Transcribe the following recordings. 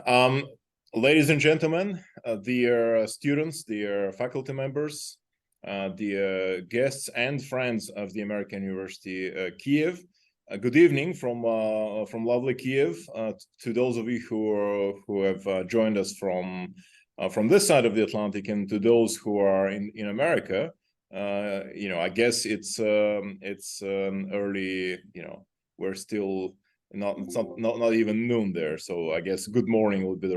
Um, Ladies and gentlemen, dear students, dear faculty members, dear guests and friends of the American University Kiev, good evening from lovely Kiev to those of you who have joined us from this side of the Atlantic, and to those who are in America. I guess it's early. We're still not even noon there, so I guess good morning would be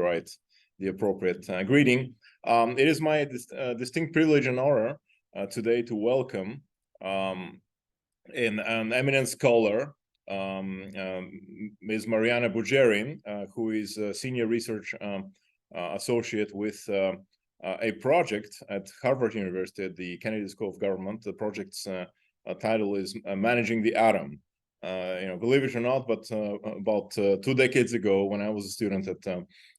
the appropriate greeting. It is my distinct privilege and honor today to welcome an eminent scholar, Ms. Mariana Budjeryn, who is a senior research associate with a project at Harvard University at the Kennedy School of Government. The project's title is Managing the Atom. Believe it or not, but about 2 decades ago, when I was a student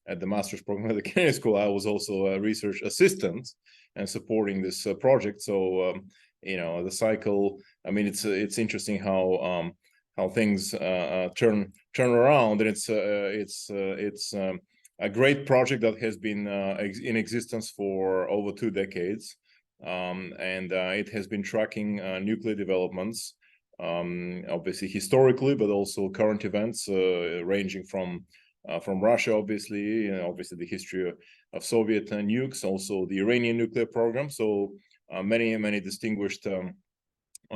at the master's program at the Kennedy School, I was also a research assistant and supporting this project. So, the cycle. I mean, it's interesting how things turn around, and it's a great project that has been in existence for over 2 decades, and it has been tracking nuclear developments. Obviously historically, but also current events ranging from Russia, obviously the history of Soviet nukes, also the Iranian nuclear program. So many distinguished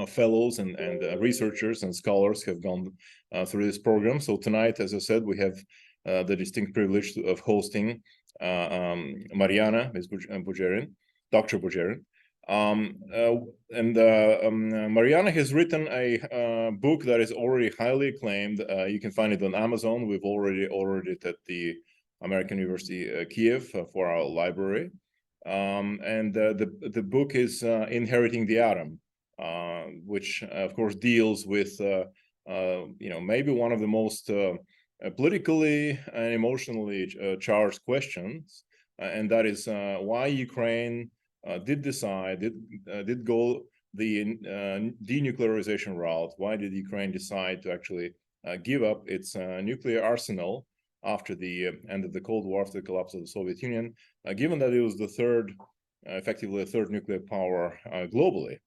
fellows and researchers and scholars have gone through this program. So tonight, as I said, we have the distinct privilege of hosting Mariana, Ms. Budjeryn, Dr. Budjeryn. Mariana has written a book that is already highly acclaimed. You can find it on Amazon. We've already ordered it at the American University Kiev for our library. The book is Inheriting the Atom, which of course deals with maybe one of the most politically and emotionally charged questions, and that is why Ukraine did go the denuclearization route. Why did Ukraine decide to actually give up its nuclear arsenal after the end of the Cold War, after the collapse of the Soviet Union, given that it was effectively the third nuclear power globally?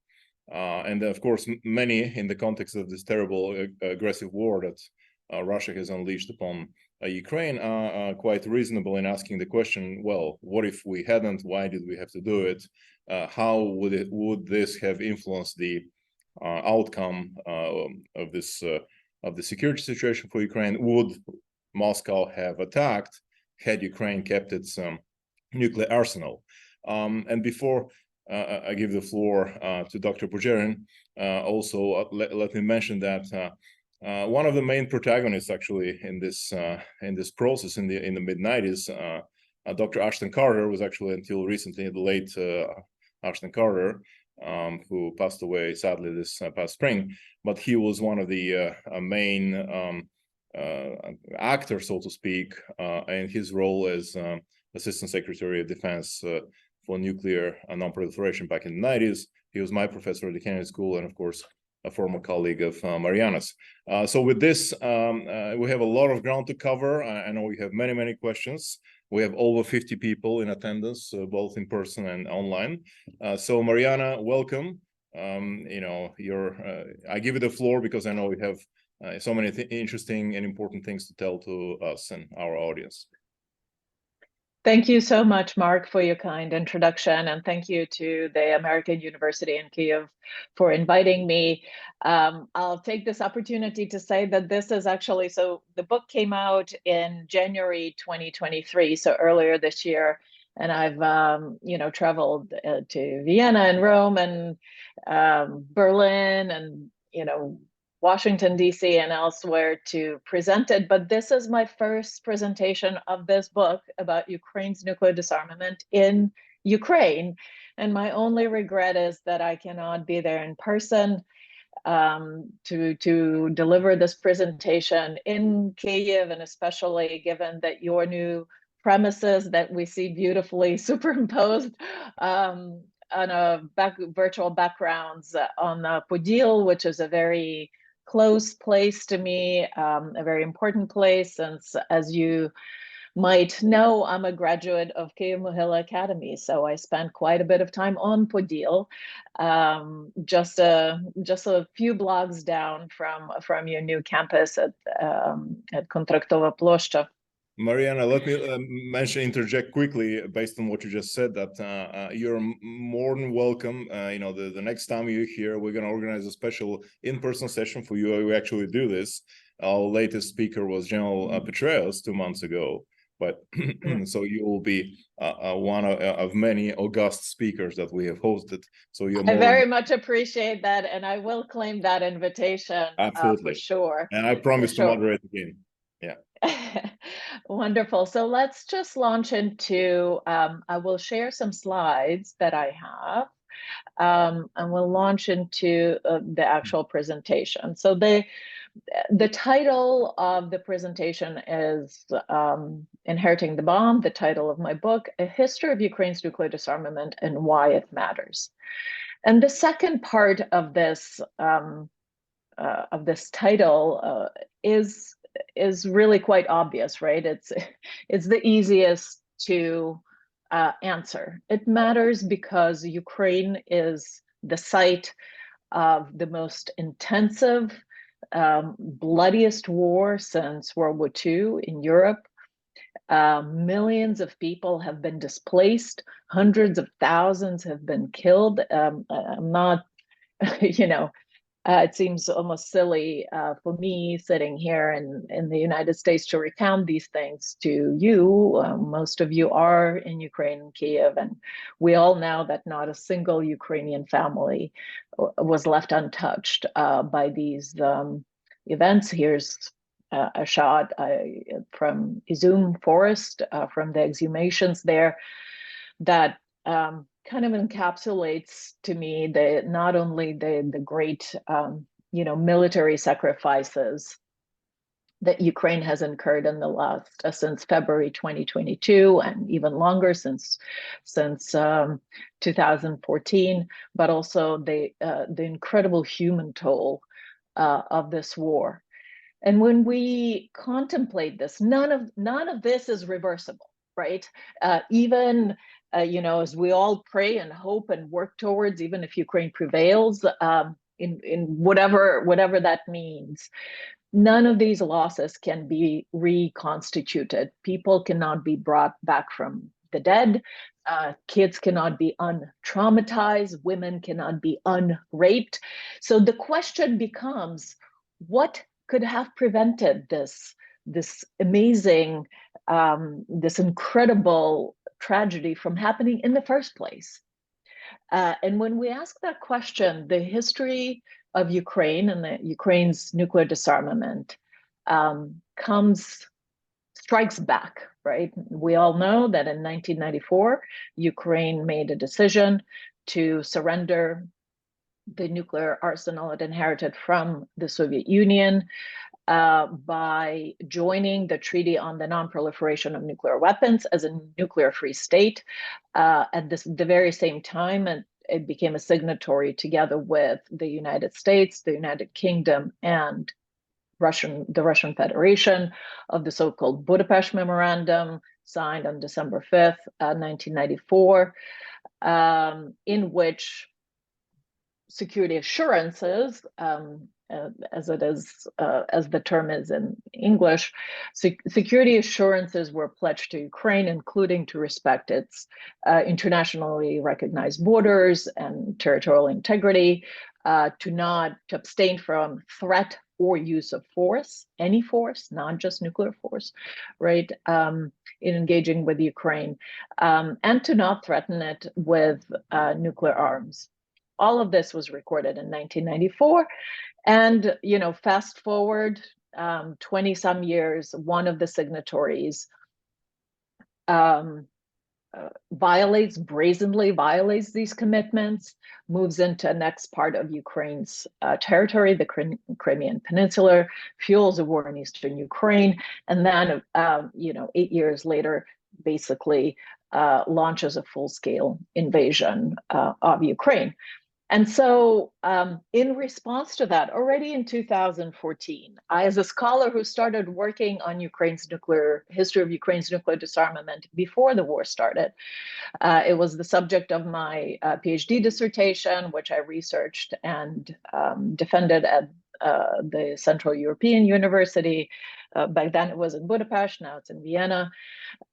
And of course, many, in the context of this terrible aggressive war that Russia has unleashed upon Ukraine, are quite reasonable in asking the question, well, what if we hadn't? Why did we have to do it? How would this have influenced the outcome of the security situation for Ukraine? Would Moscow have attacked had Ukraine kept its nuclear arsenal? And before I give the floor to Dr. Budjeryn, also let me mention that one of the main protagonists, actually, in this process in the mid-90s, Dr. Ashton Carter, was actually until recently the late Ashton Carter, who passed away sadly this past spring. But he was one of the main actors, so to speak, in his role as Assistant Secretary of Defense for nuclear non-proliferation back in the 90s. He was my professor at the Kennedy School, and of course a former colleague of Mariana's. So with this, we have a lot of ground to cover. I know we have many questions. We have over 50 people in attendance, both in person and online. So Mariana, welcome. I give you the floor because I know we have so many interesting and important things to tell to us and our audience. Thank you so much, Mark, for your kind introduction, and thank you to the American University in Kiev for inviting me. I'll take this opportunity to say that this is actually, so the book came out in January 2023, so earlier this year, and I've traveled to Vienna and Rome and Berlin and Washington, D.C. and elsewhere to present it, but this is my first presentation of this book about Ukraine's nuclear disarmament in Ukraine. And my only regret is that I cannot be there in person to deliver this presentation in Kyiv, and especially given that your new premises that we see beautifully superimposed on virtual backgrounds on Podil, which is a very close place to me, a very important place, since as you might know, I'm a graduate of Kyiv-Mohyla Academy, so I spent quite a bit of time on Podil, just a few blocks down from your new campus at Kontraktova Ploshcha. Mariana, let me interject quickly based on what you just said, that you're more than welcome. The next time you're here, we're going to organize a special in-person session for you. We actually do this. Our latest speaker was General Petraeus 2 months ago. But so you will be one of many august speakers that we have hosted. So I very much appreciate that, and I will claim that invitation for sure. And I promise to moderate again. Yeah. Wonderful. So let's just launch into, I will share some slides that I have, and we'll launch into the actual presentation. So the title of the presentation is Inheriting the Bomb, the title of my book, A History of Ukraine's Nuclear Disarmament and Why It Matters. And the second part of this title is really quite obvious, right? It's the easiest to answer. It matters because Ukraine is the site of the most intensive, bloodiest war since World War II in Europe. Millions of people have been displaced. Hundreds of thousands have been killed. I'm not, it seems almost silly for me sitting here in the United States to recount these things to you. Most of you are in Ukraine and Kyiv, and we all know that not a single Ukrainian family was left untouched by these events. Here's a shot from Izum Forest, from the exhumations there, that kind of encapsulates to me not only the great military sacrifices that Ukraine has incurred in the last since February 2022, and even longer since 2014, but also the incredible human toll of this war. And when we contemplate this, none of this is reversible, right? Even as we all pray and hope and work towards, even if Ukraine prevails in whatever that means, none of these losses can be reconstituted. People cannot be brought back from the dead. Kids cannot be untraumatized. Women cannot be unraped. So the question becomes, what could have prevented this amazing, this incredible tragedy from happening in the first place? And when we ask that question, the history of Ukraine and Ukraine's nuclear disarmament strikes back, right? We all know that in 1994, Ukraine made a decision to surrender the nuclear arsenal it inherited from the Soviet Union by joining the Treaty on the Non-Proliferation of Nuclear Weapons as a nuclear-free state. At the very same time, and it became a signatory together with the United States, the United Kingdom, and the Russian Federation of the so-called Budapest Memorandum, signed on December 5th, 1994, in which security assurances, as the term is in English, security assurances were pledged to Ukraine, including to respect its internationally recognized borders and territorial integrity, to abstain from threat or use of force, any force, not just nuclear force, right, in engaging with Ukraine, and to not threaten it with nuclear arms. All of this was recorded in 1994. And, fast forward 20 some years, one of the signatories brazenly violates these commitments, moves into the next part of Ukraine's territory, the Crimean Peninsula, fuels a war in eastern Ukraine, and then, 8 years later, basically launches a full-scale invasion of Ukraine. And so in response to that, already in 2014, I, as a scholar who started working on history of Ukraine's nuclear disarmament before the war started, it was the subject of my PhD dissertation, which I researched and defended at the Central European University. Back then it was in Budapest, now it's in Vienna.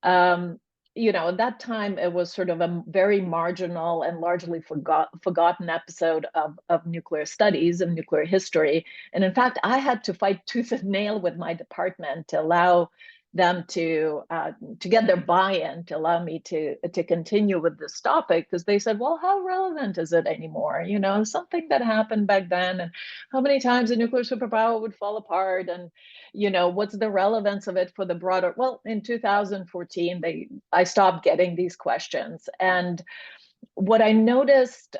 At that time, it was sort of a very marginal and largely forgotten episode of nuclear studies, of nuclear history. And in fact, I had to fight tooth and nail with my department to allow them to get their buy-in, to allow me to continue with this topic, because they said, well, how relevant is it anymore? Something that happened back then, and how many times a nuclear superpower would fall apart, and what's the relevance of it for the broader? Well, in 2014, I stopped getting these questions, and what I noticed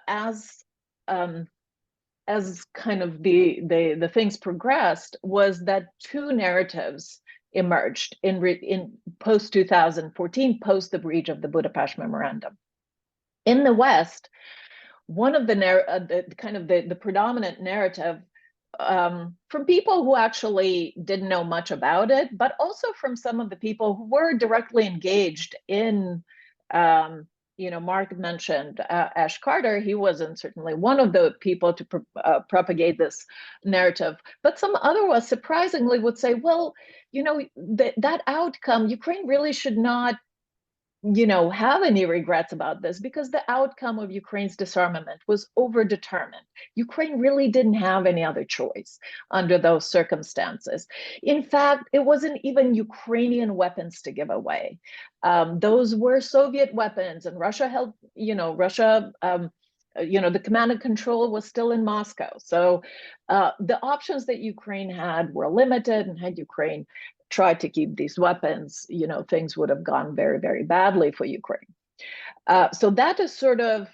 as kind of the things progressed was that two narratives emerged in post 2014, post the breach of the Budapest Memorandum. In the West, one of the predominant narrative from people who actually didn't know much about it, but also from some of the people who were directly engaged in, Mark mentioned Ash Carter. He wasn't certainly one of the people to propagate this narrative, but some other was surprisingly would say, well, that outcome, Ukraine really should not have any regrets about this, because the outcome of Ukraine's disarmament was overdetermined. Ukraine really didn't have any other choice under those circumstances. In fact, it wasn't even Ukrainian weapons to give away. Those were Soviet weapons, and Russia held, the command and control was still in Moscow. So the options that Ukraine had were limited, and had Ukraine tried to keep these weapons, things would have gone very, very badly for Ukraine. So that is sort of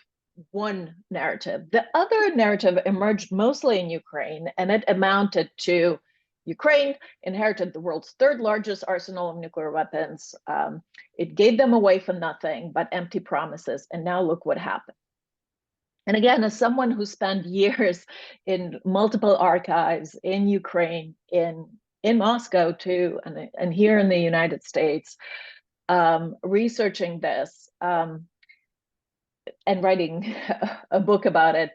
one narrative. The other narrative emerged mostly in Ukraine, and it amounted to Ukraine inherited the world's third largest arsenal of nuclear weapons. It gave them away for nothing but empty promises, and now look what happened. And again, as someone who spent years in multiple archives in Ukraine, in Moscow too, and here in the United States, researching this and writing a book about it,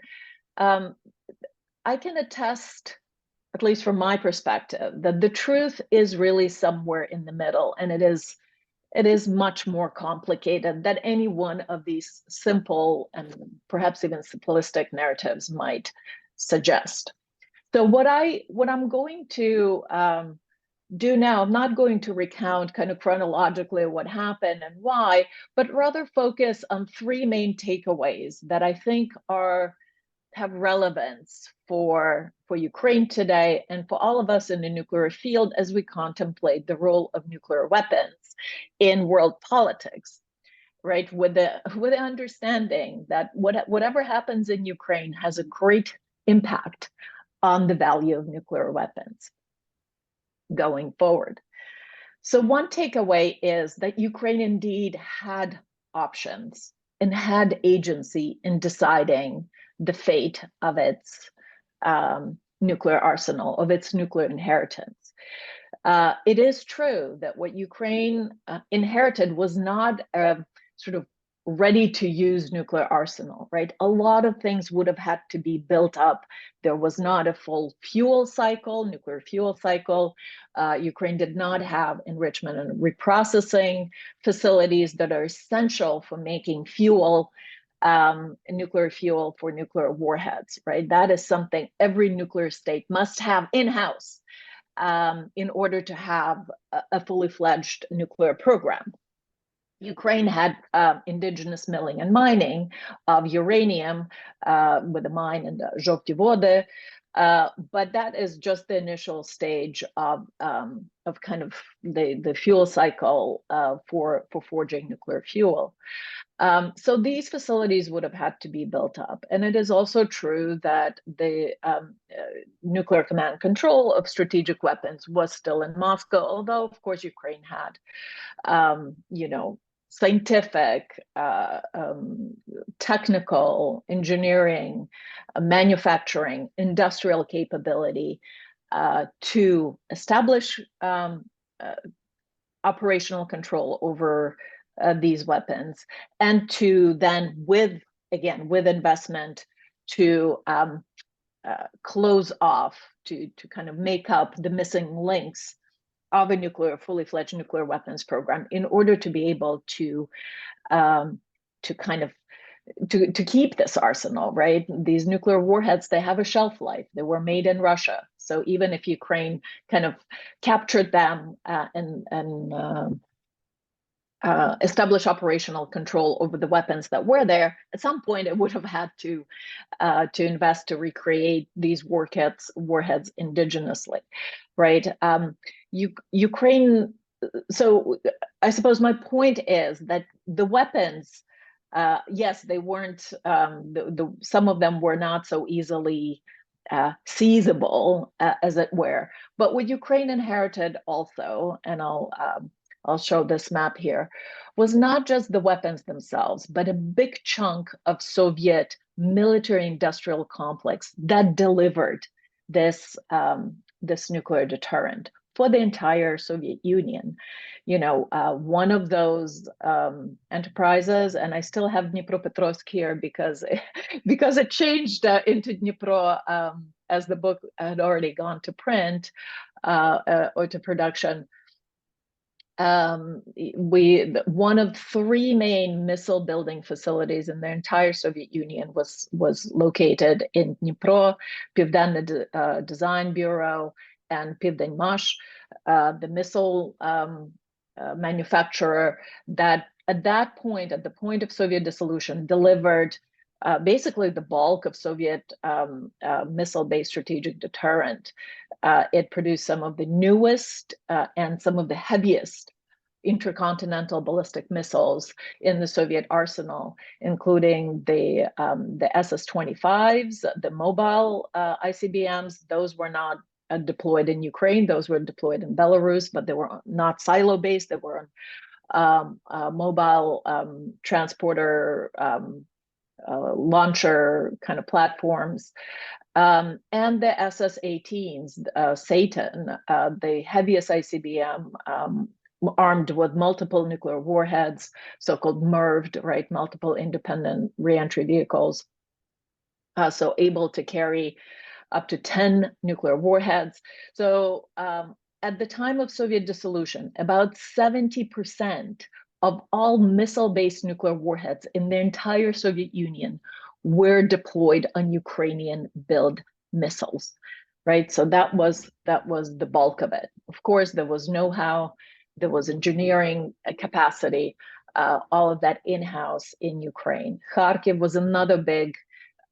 I can attest, at least from my perspective, that the truth is really somewhere in the middle, and it is much more complicated than any one of these simple and perhaps even simplistic narratives might suggest. So what I'm going to do now, I'm not going to recount kind of chronologically what happened and why, but rather focus on three main takeaways that I think have relevance for Ukraine today and for all of us in the nuclear field as we contemplate the role of nuclear weapons in world politics, right? With the understanding that whatever happens in Ukraine has a great impact on the value of nuclear weapons going forward. So one takeaway is that Ukraine indeed had options and had agency in deciding the fate of its nuclear arsenal, of its nuclear inheritance. It is true that what Ukraine inherited was not a sort of ready-to-use nuclear arsenal, right? A lot of things would have had to be built up. There was not a full fuel cycle, nuclear fuel cycle. Ukraine did not have enrichment and reprocessing facilities that are essential for making fuel, nuclear fuel for nuclear warheads, right? That is something every nuclear state must have in-house in order to have a fully fledged nuclear program. Ukraine had indigenous milling and mining of uranium with a mine in the Zhovty Vody, but that is just the initial stage of kind of the fuel cycle for forging nuclear fuel. So these facilities would have had to be built up. And it is also true that the nuclear command and control of strategic weapons was still in Moscow, although, of course, Ukraine had, scientific, technical, engineering, manufacturing, industrial capability to establish operational control over these weapons, and to then, with investment, to close off, to kind of make up the missing links of a fully fledged nuclear weapons program, in order to be able to kind of to keep this arsenal, right? These nuclear warheads, they have a shelf life. They were made in Russia, so even if Ukraine kind of captured them and establish operational control over the weapons that were there, at some point it would have had to invest to recreate these warheads indigenously, right? Ukraine. So I suppose my point is that the weapons, yes, they weren't. Some of them were not so easily seizable, as it were. But what Ukraine inherited also, and I'll show this map here, was not just the weapons themselves, but a big chunk of Soviet military-industrial complex that delivered this nuclear deterrent for the entire Soviet Union. One of those enterprises, and I still have Dnipropetrovsk here because it changed into Dnipro as the book had already gone to print or to production. One of three main missile building facilities in the entire Soviet Union was located in Dnipro, Pivdenne Design Bureau and Pivdenmash, the missile manufacturer that at that point, at the point of Soviet dissolution, delivered basically the bulk of Soviet missile-based strategic deterrent. It produced some of the newest and some of the heaviest intercontinental ballistic missiles in the Soviet arsenal, including the SS-25s, the mobile ICBMs. Those were not deployed in Ukraine. Those were deployed in Belarus, but they were not silo-based. They were mobile transporter launcher kind of platforms. And the SS-18s, Satan, the heaviest ICBM, armed with multiple nuclear warheads, so-called MIRVed, right, multiple independent reentry vehicles, so able to carry up to 10 nuclear warheads. So at the time of Soviet dissolution, about 70% of all missile-based nuclear warheads in the entire Soviet Union were deployed on Ukrainian-built missiles, right? So that was the bulk of it. Of course, there was know-how, there was engineering capacity, all of that in-house in Ukraine. Kharkiv was another big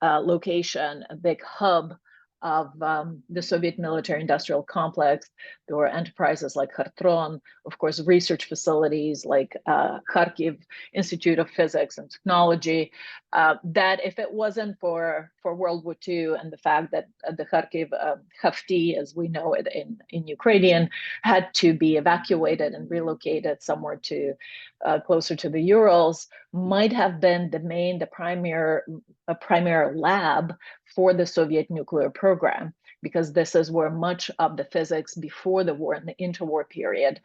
location, a big hub of the Soviet military-industrial complex. There were enterprises like Khartron, of course, research facilities like Kharkiv Institute of Physics and Technology, that if it wasn't for World War II and the fact that the Kharkiv Hafti, as we know it in Ukrainian, had to be evacuated and relocated somewhere to closer to the Urals, might have been the primary lab for the Soviet nuclear program, because this is where much of the physics before the war and the interwar period,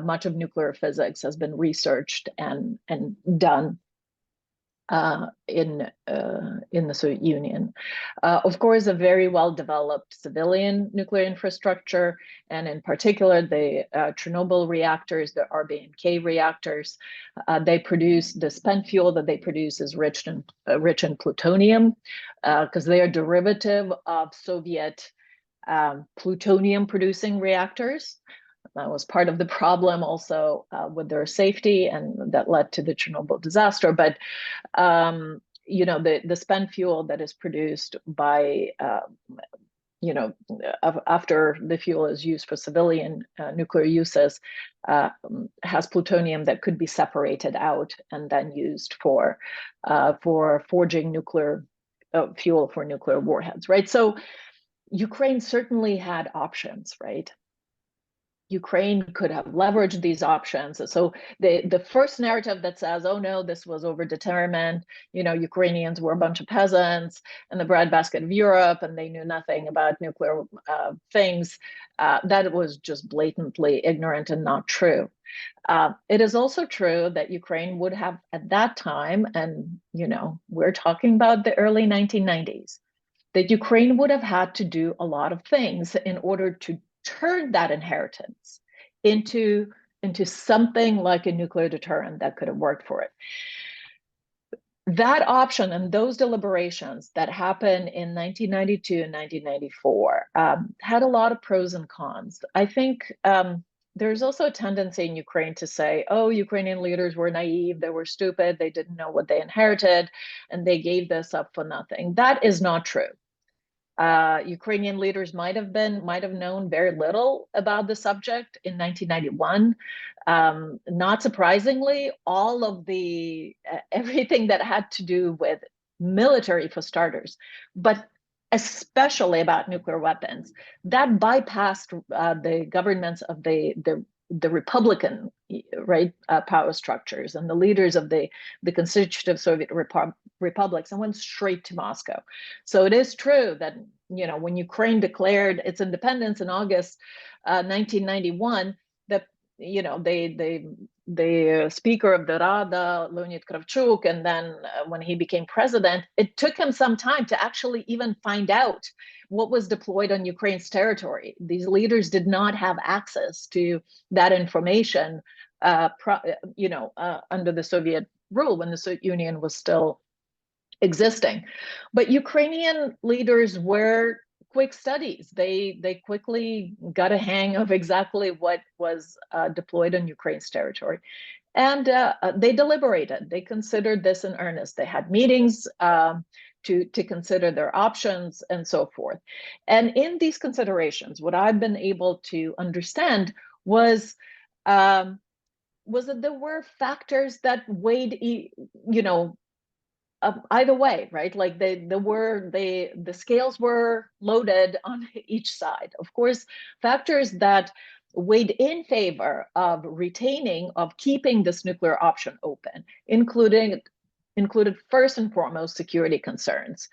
much of nuclear physics has been researched and done in the Soviet Union. Of course, a very well-developed civilian nuclear infrastructure, and in particular, the Chernobyl reactors, the RBMK reactors. They produce the spent fuel that they produce is rich in plutonium, because they are derivative of Soviet plutonium-producing reactors. That was part of the problem also with their safety, and that led to the Chernobyl disaster. But the spent fuel that is produced by after the fuel is used for civilian nuclear uses, has plutonium that could be separated out and then used for forging nuclear fuel for nuclear warheads, right? So Ukraine certainly had options, right? Ukraine could have leveraged these options. So the first narrative that says, oh no, this was overdetermined, Ukrainians were a bunch of peasants and the breadbasket of Europe, and they knew nothing about nuclear things, that was just blatantly ignorant and not true. It is also true that Ukraine would have at that time, and we're talking about the early 1990s, that Ukraine would have had to do a lot of things in order to turn that inheritance into something like a nuclear deterrent that could have worked for it. That option and those deliberations that happened in 1992 and 1994 had a lot of pros and cons. I think there's also a tendency in Ukraine to say, oh, Ukrainian leaders were naive, they were stupid, they didn't know what they inherited, and they gave this up for nothing. That is not true. Ukrainian leaders might have known very little about the subject in 1991. Not surprisingly, all of everything that had to do with military, for starters, but especially about nuclear weapons, that bypassed the governments of the Republican power structures and the leaders of the constitutive Soviet republics, and went straight to Moscow. So it is true that when Ukraine declared its independence in August 1991, that the speaker of the Rada, Leonid Kravchuk, and then when he became president, it took him some time to actually even find out what was deployed on Ukraine's territory. These leaders did not have access to that information, under the Soviet rule, when the Soviet Union was still existing. But Ukrainian leaders were quick studies. They quickly got a hang of exactly what was deployed on Ukraine's territory. And they deliberated. They considered this in earnest. They had meetings to consider their options and so forth. And in these considerations, what I've been able to understand was that there were factors that weighed, either way, right? Like the scales were loaded on each side. Of course, factors that weighed in favor of keeping this nuclear option open, included first and foremost security concerns,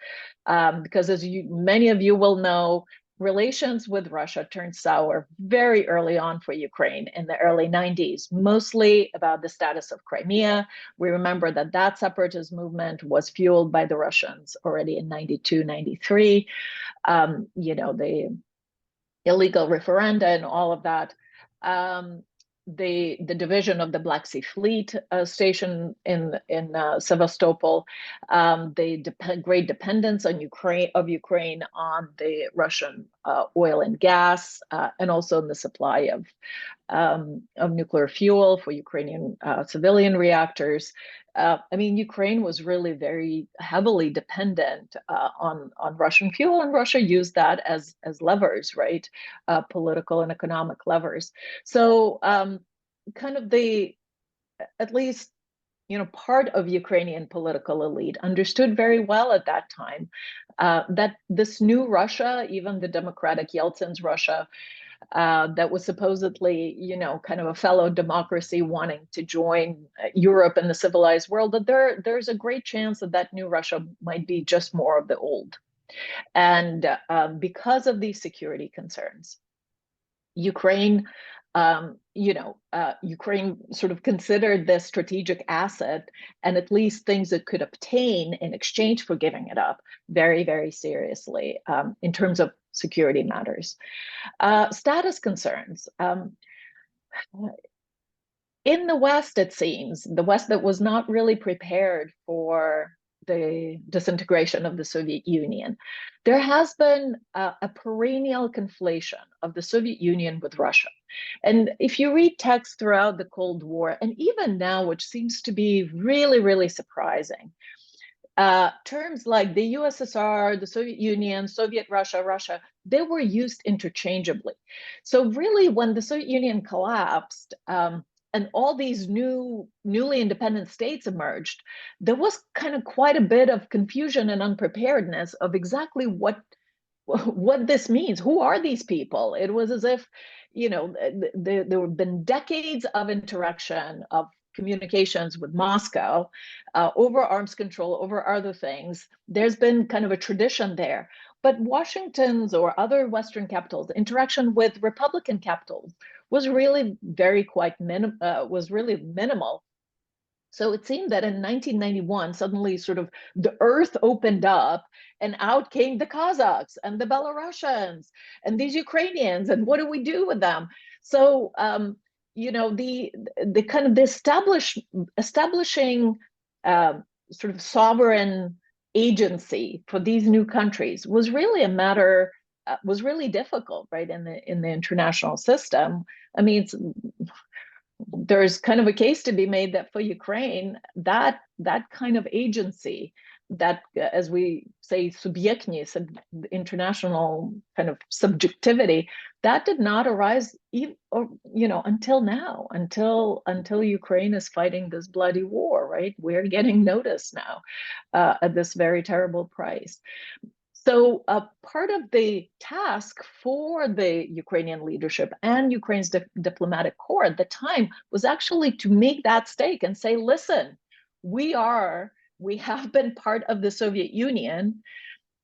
because as many of you will know, relations with Russia turned sour very early on for Ukraine in the early 90s, mostly about the status of Crimea. We remember that separatist movement was fueled by the Russians already in 92, 93. The illegal referenda and all of that. The division of the Black Sea Fleet station in Sevastopol, the great dependence on Ukraine on the Russian oil and gas, and also in the supply of nuclear fuel for Ukrainian civilian reactors. Ukraine was really very heavily dependent on Russian fuel, and Russia used that as levers, right? Political and economic levers. So kind of at least part of Ukrainian political elite understood very well at that time that this new Russia, even the democratic Yeltsin's Russia, that was supposedly, kind of a fellow democracy wanting to join Europe and the civilized world, that there's a great chance that new Russia might be just more of the old. And because of these security concerns, Ukraine sort of considered this strategic asset, and at least things it could obtain in exchange for giving it up, very, very seriously in terms of security matters. Status concerns. In the West, it seems, the West that was not really prepared for the disintegration of the Soviet Union, there has been a perennial conflation of the Soviet Union with Russia. And if you read texts throughout the Cold War, and even now, which seems to be really, really surprising, terms like the USSR, the Soviet Union, Soviet Russia, they were used interchangeably. So really, when the Soviet Union collapsed, and all these newly independent states emerged, there was kind of quite a bit of confusion and unpreparedness of exactly what this means. Who are these people? It was as if, there have been decades of interaction, of communications with Moscow over arms control, over other things. There's been kind of a tradition there. But Washington's or other Western capitals' interaction with Republican capitals was really minimal. So it seemed that in 1991, suddenly sort of the earth opened up and out came the Kazakhs and the Belarusians and these Ukrainians, and what do we do with them? So, the kind of the establishing sort of sovereign agency for these new countries was really a matter, was really difficult, right, in the international system. I mean, there's kind of a case to be made that for Ukraine, that kind of agency, that, as we say, subjektность, international kind of subjectivity, that did not arise until now, until Ukraine is fighting this bloody war, right? We're getting notice now at this very terrible price. So part of the task for the Ukrainian leadership and Ukraine's diplomatic corps at the time was actually to make that stake and say, listen, we have been part of the Soviet Union,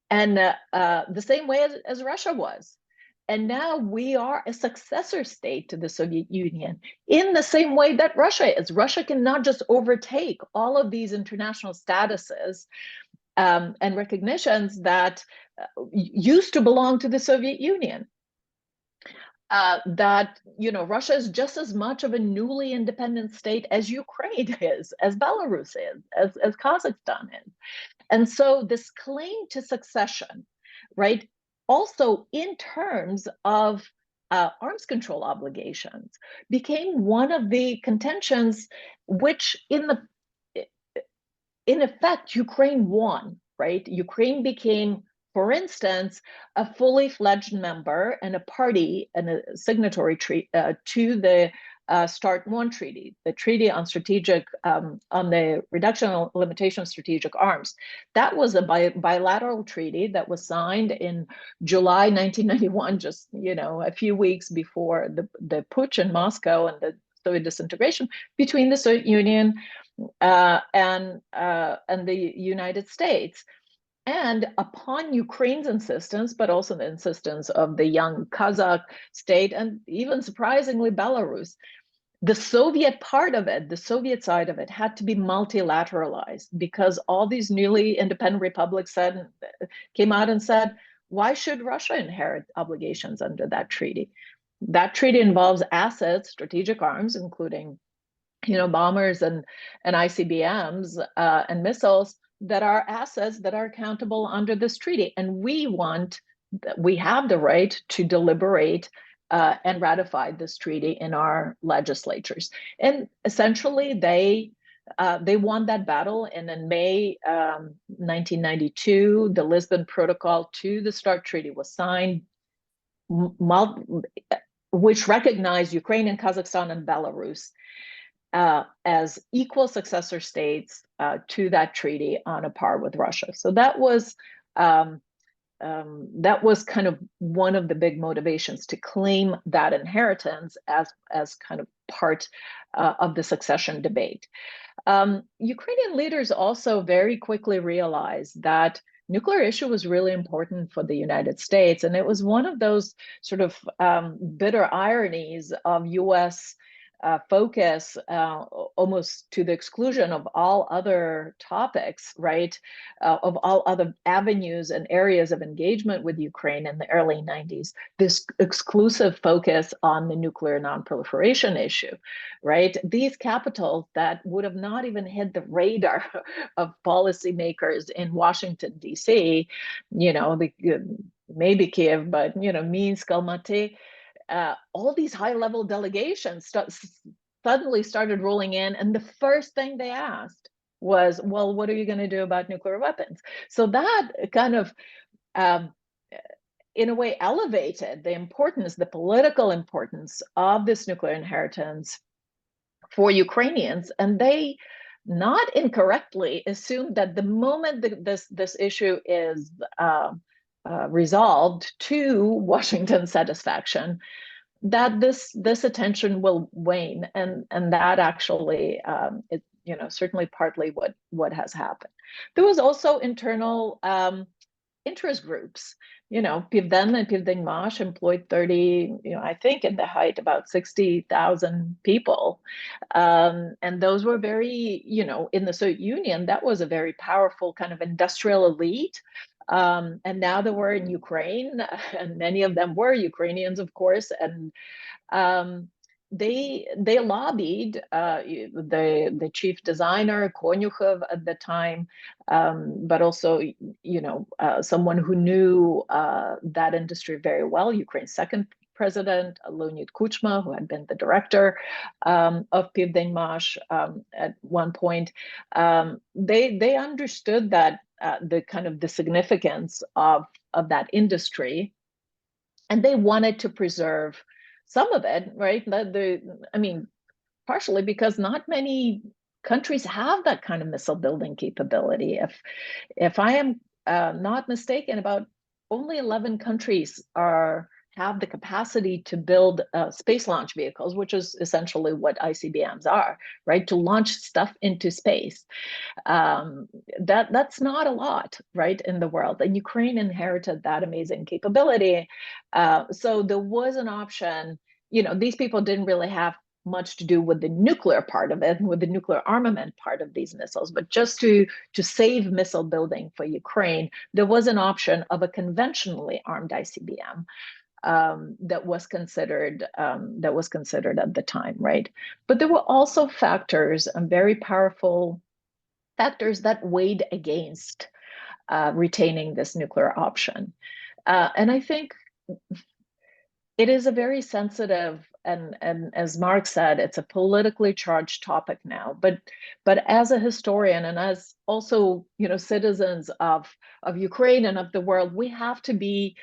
and the same way as Russia was. And now we are a successor state to the Soviet Union in the same way that Russia is. Russia cannot just overtake all of these international statuses and recognitions that used to belong to the Soviet Union. That Russia is just as much of a newly independent state as Ukraine is, as Belarus is, as Kazakhstan is. And so this claim to succession, right, also in terms of arms control obligations, became one of the contentions which in effect, Ukraine won, right? Ukraine became, for instance, a fully fledged member and a party and a signatory to the START I treaty, the treaty on on the reduction and limitation of strategic arms. That was a bilateral treaty that was signed in July 1991, just a few weeks before the putsch in Moscow and the Soviet disintegration, between the Soviet Union and the United States. And upon Ukraine's insistence, but also the insistence of the young Kazakh state, and even surprisingly Belarus, the Soviet part of it, the Soviet side of it, had to be multilateralized, because all these newly independent republics came out and said, why should Russia inherit obligations under that treaty? That treaty involves assets, strategic arms, including bombers and ICBMs and missiles, that are assets that are accountable under this treaty. And we have the right to deliberate and ratify this treaty in our legislatures. And essentially, they won that battle. And in May 1992, the Lisbon Protocol to the START Treaty was signed, which recognized Ukraine and Kazakhstan and Belarus as equal successor states to that treaty, on a par with Russia. So that was kind of one of the big motivations to claim that inheritance as kind of part of the succession debate. Ukrainian leaders also very quickly realized that nuclear issue was really important for the United States, and it was one of those sort of bitter ironies of U.S. Focus, almost to the exclusion of all other topics, right, of all other avenues and areas of engagement with Ukraine in the early 90s, this exclusive focus on the nuclear non-proliferation issue, right? These capitals that would have not even hit the radar of policymakers in Washington, D.C., maybe Kiev, but, Minsk, Almaty, all these high-level delegations suddenly started rolling in, and the first thing they asked was, well, what are you going to do about nuclear weapons? So that kind of, in a way, elevated the political importance of this nuclear inheritance for Ukrainians, and they not incorrectly assumed that the moment this issue is resolved to Washington's satisfaction, that this attention will wane, and that actually is, you know, certainly partly what has happened. There was also internal interest groups. You know, Pivden and Pivdenmarsh employed 30, you know, I think in the height about 60,000 people. And those were very, you know, in the Soviet Union, that was a very powerful kind of industrial elite. And now they were in Ukraine, and many of them were Ukrainians, of course, and they lobbied the chief designer Konyukhov at the time, but also, you know, someone who knew that industry very well, Ukraine's second president, Leonid Kuchma, who had been the director of Pivdenmarsh at one point. They understood that the kind of the significance of that industry, and they wanted to preserve some of it, right? I mean, partially because not many countries have that kind of missile building capability. If I am not mistaken, about only 11 countries have the capacity to build space launch vehicles, which is essentially what ICBMs are, right? To launch stuff into space. That's not a lot, right, in the world. And Ukraine inherited that amazing capability. So there was an option. You know, these people didn't really have much to do with the nuclear part of it, with the nuclear armament part of these missiles, but just to save missile building for Ukraine, there was an option of a conventionally armed ICBM. That was considered at the time, right? But there were also factors, very powerful factors that weighed against retaining this nuclear option. And I think it is a very sensitive, and as Mark said, it's a politically charged topic now. But as a historian and as also, you know, citizens of Ukraine and of the world, we have to be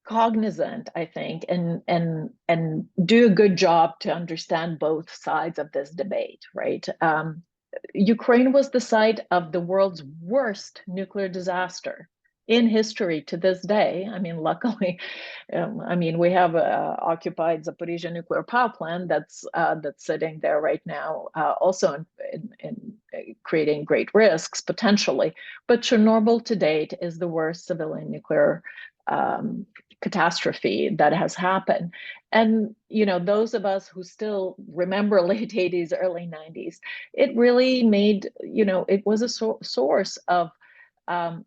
cognizant, I think, and do a good job to understand both sides of this debate, right? Ukraine was the site of the world's worst nuclear disaster in history to this day. I mean, luckily, I mean, we have occupied Zaporizhzhia nuclear power plant that's sitting there right now, also in creating great risks potentially. But Chernobyl to date is the worst civilian nuclear catastrophe that has happened. And, you know, those of us who still remember late 80s, early 90s, it really made, you know, it was a source of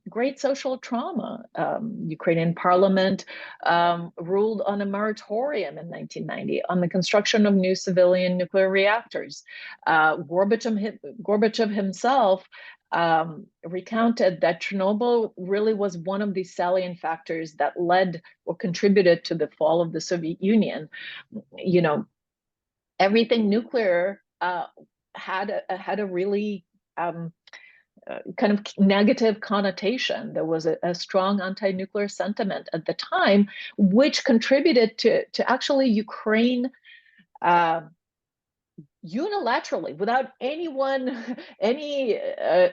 great social trauma. Ukrainian parliament ruled on a moratorium in 1990 on the construction of new civilian nuclear reactors. Gorbachev himself recounted that Chernobyl really was one of the salient factors that led or contributed to the fall of the Soviet Union. You know, everything nuclear had a really kind of negative connotation. There was a strong anti-nuclear sentiment at the time, which contributed to actually Ukraine unilaterally, without any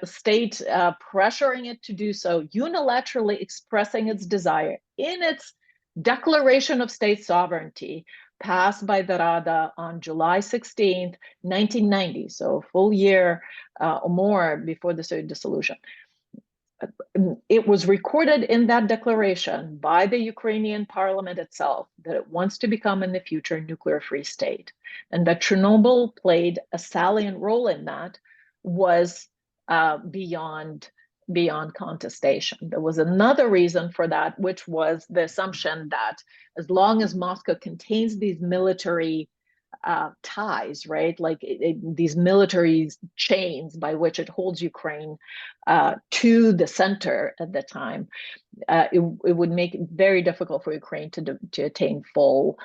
state pressuring it to do so, unilaterally expressing its desire in its Declaration of State Sovereignty, passed by the Rada on July 16th, 1990, so a full year or more before the Soviet dissolution. It was recorded in that declaration by the Ukrainian parliament itself that it wants to become in the future a nuclear-free state, and that Chernobyl played a salient role in that was beyond contestation. There was another reason for that, which was the assumption that as long as Moscow contains these military ties, right? Like these military chains by which it holds Ukraine to the center at the time, it would make it very difficult for Ukraine to attain full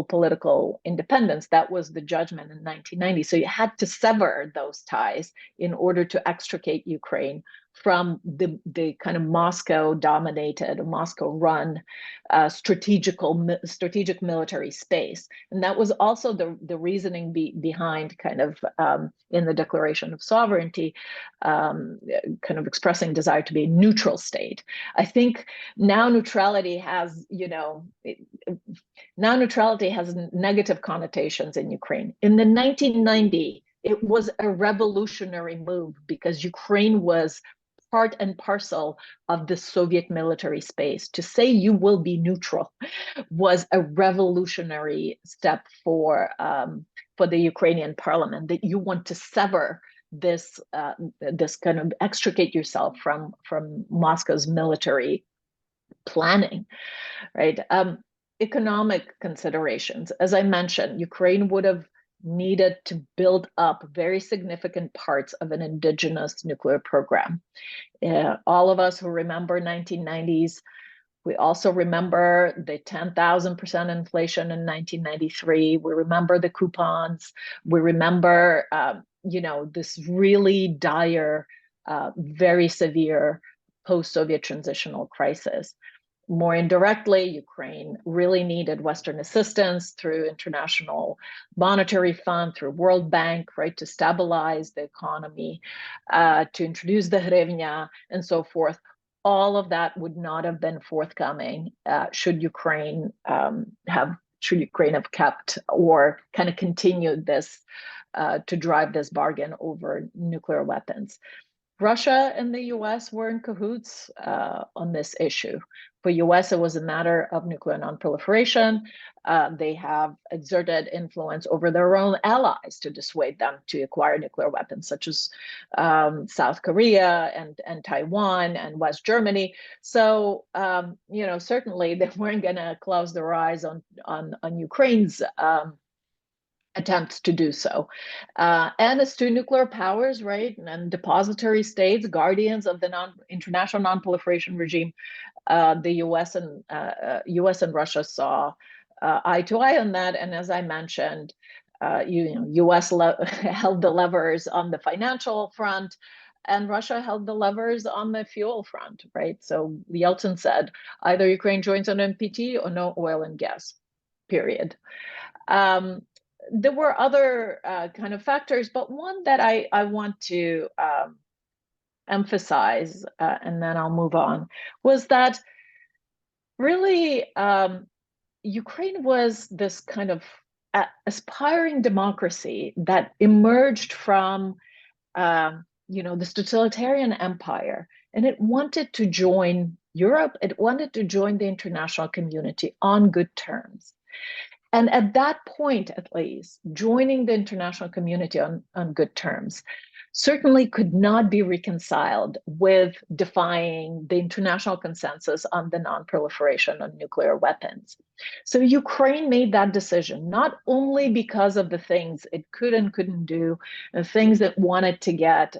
political independence. That was the judgment in 1990. So you had to sever those ties in order to extricate Ukraine from the kind of Moscow-dominated, Moscow-run strategic military space. And that was also the reasoning behind kind of in the Declaration of Sovereignty, kind of expressing desire to be a neutral state. I think now neutrality has, negative connotations in Ukraine. In the 1990s, it was a revolutionary move because Ukraine was part and parcel of the Soviet military space. To say you will be neutral was a revolutionary step for the Ukrainian parliament, that you want to sever this kind of extricate yourself from Moscow's military planning, right? Economic considerations. As I mentioned, Ukraine would have needed to build up very significant parts of an indigenous nuclear program. All of us who remember 1990s, we also remember the 10,000% inflation in 1993. We remember the coupons. We remember, this really dire, very severe post-Soviet transitional crisis. More indirectly, Ukraine really needed Western assistance through International Monetary Fund, through World Bank, right, to stabilize the economy, to introduce the hryvnia, and so forth. All of that would not have been forthcoming should Ukraine have kept or kind of continued this to drive this bargain over nuclear weapons. Russia and the US were in cahoots on this issue. For US, it was a matter of nuclear non-proliferation. They have exerted influence over their own allies to dissuade them to acquire nuclear weapons, such as South Korea and Taiwan and West Germany. So, certainly they weren't going to close their eyes on Ukraine's attempts to do so. And as to nuclear powers, right, and depository states, guardians of the international non-proliferation regime, the US and Russia saw eye to eye on that. And as I mentioned, US held the levers on the financial front, and Russia held the levers on the fuel front, right? So Yeltsin said, either Ukraine joins an NPT or no oil and gas, period. There were other kind of factors, but one that I want to emphasize, and then I'll move on, was that really Ukraine was this kind of aspiring democracy that emerged from this totalitarian empire, and it wanted to join Europe. It wanted to join the international community on good terms. And at that point, at least, joining the international community on good terms certainly could not be reconciled with defying the international consensus on the non-proliferation of nuclear weapons. So Ukraine made that decision, not only because of the things it could and couldn't do, the things it wanted to get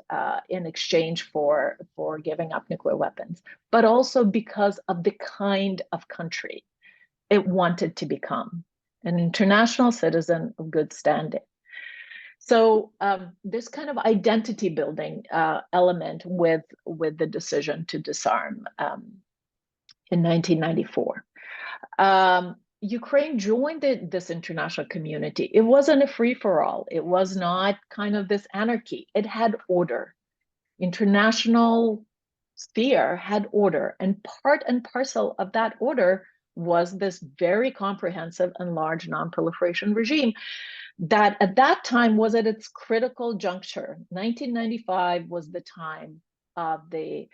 in exchange for giving up nuclear weapons, but also because of the kind of country it wanted to become. An international citizen of good standing. So this kind of identity building element with the decision to disarm in 1994. Ukraine joined this international community. It wasn't a free-for-all. It was not kind of this anarchy. It had order. International sphere had order, and part and parcel of that order was this very comprehensive and large non-proliferation regime that at that time was at its critical juncture. 1995 was the time of the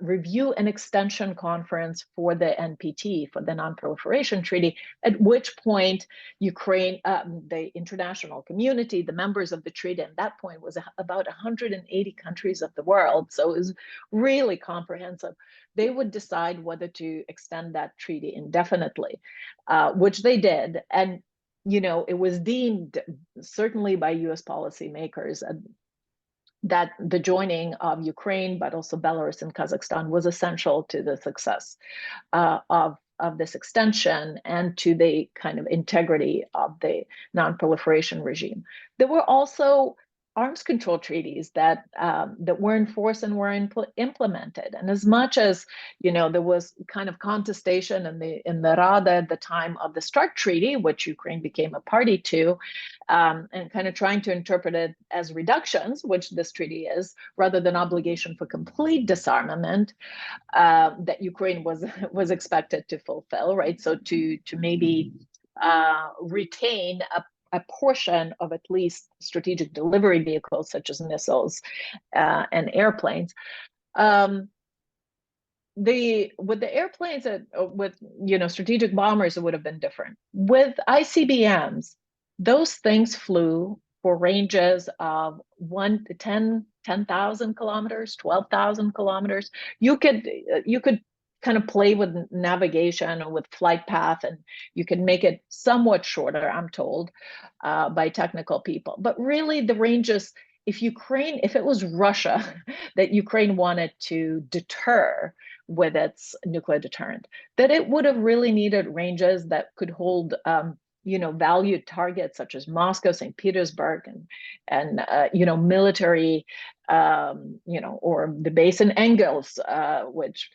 review and extension conference for the NPT, for the non-proliferation treaty, at which point Ukraine, the international community, the members of the treaty at that point was about 180 countries of the world. So it was really comprehensive. They would decide whether to extend that treaty indefinitely, which they did. And, it was deemed, certainly by US policymakers, that the joining of Ukraine, but also Belarus and Kazakhstan, was essential to the success of this extension and to the kind of integrity of the non-proliferation regime. There were also arms control treaties that that were enforced and were implemented. And as much as there was kind of contestation in the Rada at the time of the START treaty, which Ukraine became a party to, and kind of trying to interpret it as reductions, which this treaty is, rather than obligation for complete disarmament that Ukraine was expected to fulfill, right? So to maybe retain a portion of at least strategic delivery vehicles such as missiles and airplanes. With the airplanes, with strategic bombers, it would have been different. With ICBMs, those things flew for ranges of 10,000 kilometers, 12,000 kilometers. You could kind of play with navigation or with flight path, and you can make it somewhat shorter, I'm told, by technical people. But really, the ranges, if it was Russia that Ukraine wanted to deter with its nuclear deterrent, that it would have really needed ranges that could hold valued targets such as Moscow, St. Petersburg, and military, or the base in Engels, which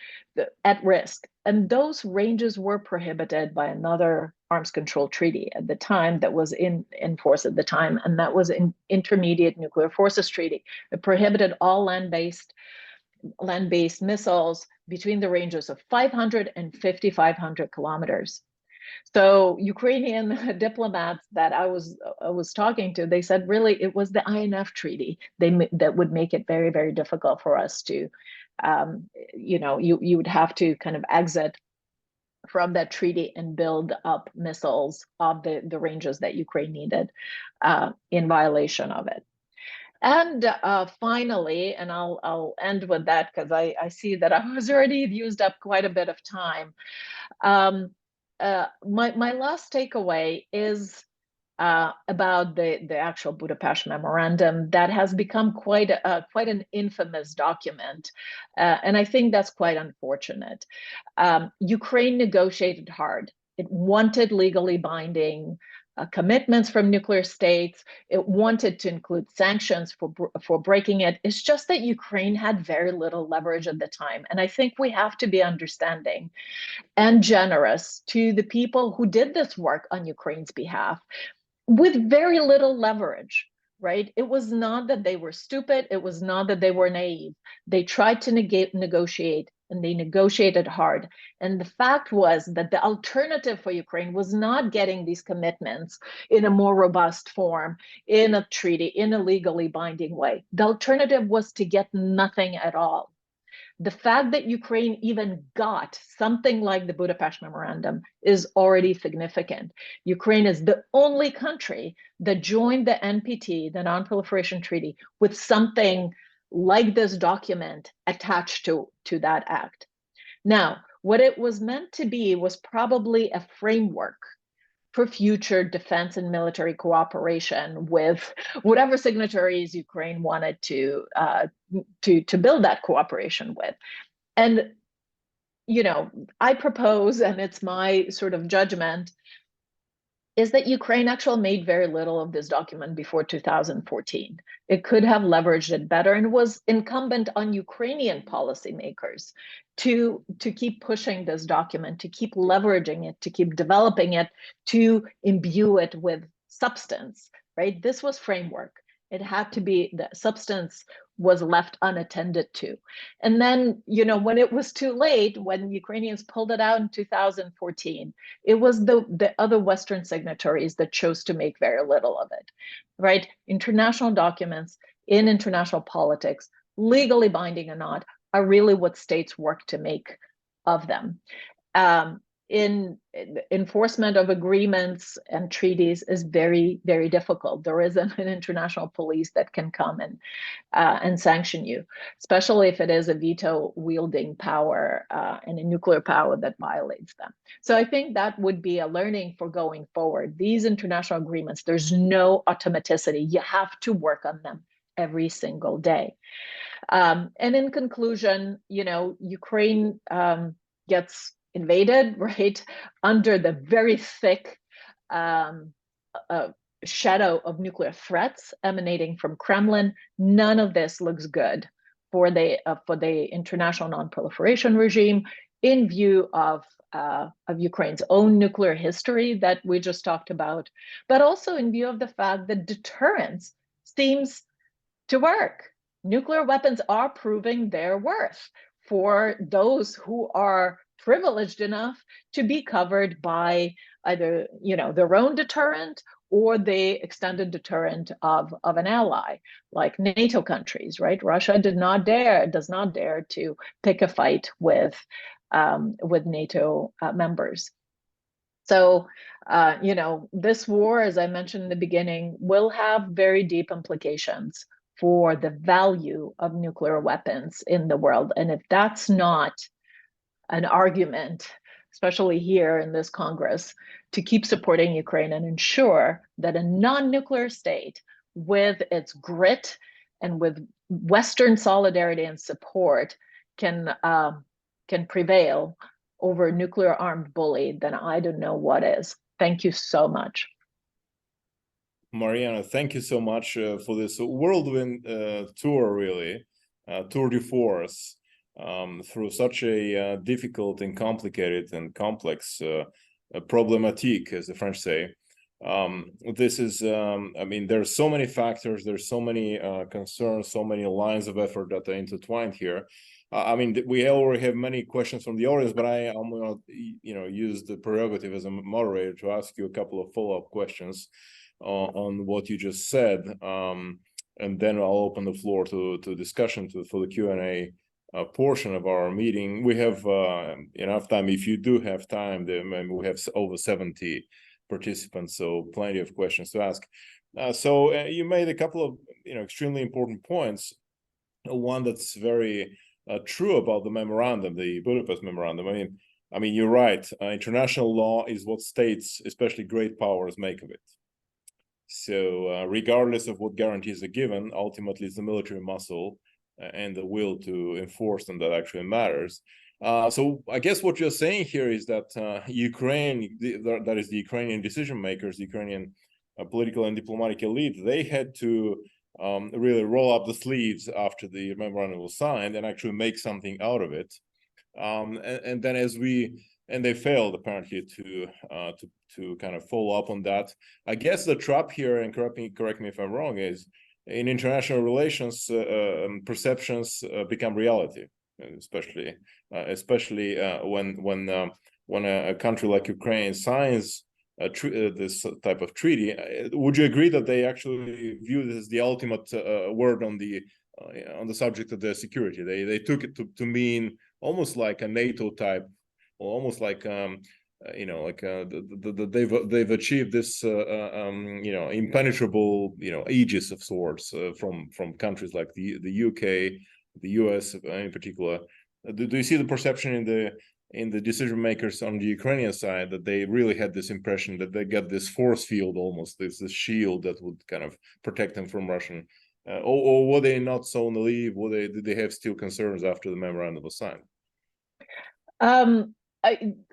at risk. And those ranges were prohibited by another arms control treaty at the time that was in force at the time, and that was an Intermediate Nuclear Forces Treaty. It prohibited all land-based missiles between the ranges of 500 and 5,500 kilometers. So Ukrainian diplomats that I was talking to, they said really it was the INF treaty that would make it very, very difficult for us to, you would have to kind of exit from that treaty and build up missiles of the ranges that Ukraine needed in violation of it. And finally, and I'll end with that because I see that I was already used up quite a bit of time. My last takeaway is about the actual Budapest Memorandum that has become quite an infamous document, and I think that's quite unfortunate. Ukraine negotiated hard. It wanted legally binding commitments from nuclear states. It wanted to include sanctions for breaking it. It's just that Ukraine had very little leverage at the time, and I think we have to be understanding and generous to the people who did this work on Ukraine's behalf with very little leverage, right? It was not that they were stupid. It was not that they were naive. They tried to negotiate, and they negotiated hard. And the fact was that the alternative for Ukraine was not getting these commitments in a more robust form, in a treaty, in a legally binding way. The alternative was to get nothing at all. The fact that Ukraine even got something like the Budapest Memorandum is already significant. Ukraine is the only country that joined the NPT, the Non-Proliferation Treaty, with something like this document attached to that act. Now, what it was meant to be was probably a framework for future defense and military cooperation with whatever signatories Ukraine wanted to build that cooperation with. And, I propose, and it's my sort of judgment, is that Ukraine actually made very little of this document before 2014. It could have leveraged it better, and was incumbent on Ukrainian policymakers to keep pushing this document, to keep leveraging it, to keep developing it, to imbue it with substance, right? This was framework. It had to be, the substance was left unattended to. And then, when it was too late, when Ukrainians pulled it out in 2014, it was the other Western signatories that chose to make very little of it, right? International documents in international politics, legally binding or not, are really what states work to make of them. In enforcement of agreements and treaties is very, very difficult. There isn't an international police that can come and sanction you, especially if it is a veto wielding power and a nuclear power that violates them. So I think that would be a learning for going forward. These international agreements, there's no automaticity. You have to work on them every single day. And in conclusion, Ukraine gets invaded, right, under the very thick shadow of nuclear threats emanating from Kremlin. None of this looks good for the international non-proliferation regime in view of Ukraine's own nuclear history that we just talked about, but also in view of the fact that deterrence seems to work. Nuclear weapons are proving their worth for those who are privileged enough to be covered by either, their own deterrent or the extended deterrent of an ally, like NATO countries, right? Russia does not dare to pick a fight with NATO members. So, this war, as I mentioned in the beginning, will have very deep implications for the value of nuclear weapons in the world. And if that's not an argument, especially here in this Congress, to keep supporting Ukraine and ensure that a non-nuclear state with its grit and with Western solidarity and support can prevail over a nuclear armed bully, then I don't know what is. Thank you so much. Mariana, thank you so much for this whirlwind tour, really, tour de force, through such a difficult and complicated and complex problematique, as the French say. This is, I mean, there's so many factors, there's so many concerns, so many lines of effort that are intertwined here. I mean, we already have many questions from the audience, but I'm going to, use the prerogative as a moderator to ask you a couple of follow-up questions on what you just said, and then I'll open the floor to discussion for the Q&A portion of our meeting. We have enough time. If you do have time, we have over 70 participants, so plenty of questions to ask. So you made a couple of extremely important points. One that's very true about the memorandum, the Budapest memorandum. I mean, you're right. International law is what states, especially great powers, make of it. So regardless of what guarantees are given, ultimately it's the military muscle and the will to enforce them that actually matters. So I guess what you're saying here is that Ukraine, that is the Ukrainian decision makers, the Ukrainian political and diplomatic elite, they had to really roll up the sleeves after the memorandum was signed and actually make something out of it. And then and they failed apparently to kind of follow up on that. I guess the trap here, and correct me if I'm wrong, is in international relations, perceptions become reality, especially when a country like Ukraine signs this type of treaty. Would you agree that they actually view this as the ultimate word on the subject of their security? They took it to mean almost like a NATO type, or almost like they've achieved this impenetrable aegis of sorts from countries like the UK, the US in particular. Do you see the perception in the decision makers on the Ukrainian side that they really had this impression that they got this force field, almost this shield that would kind of protect them from Russian, or were they not so naive? Did they have still concerns after the memorandum was signed?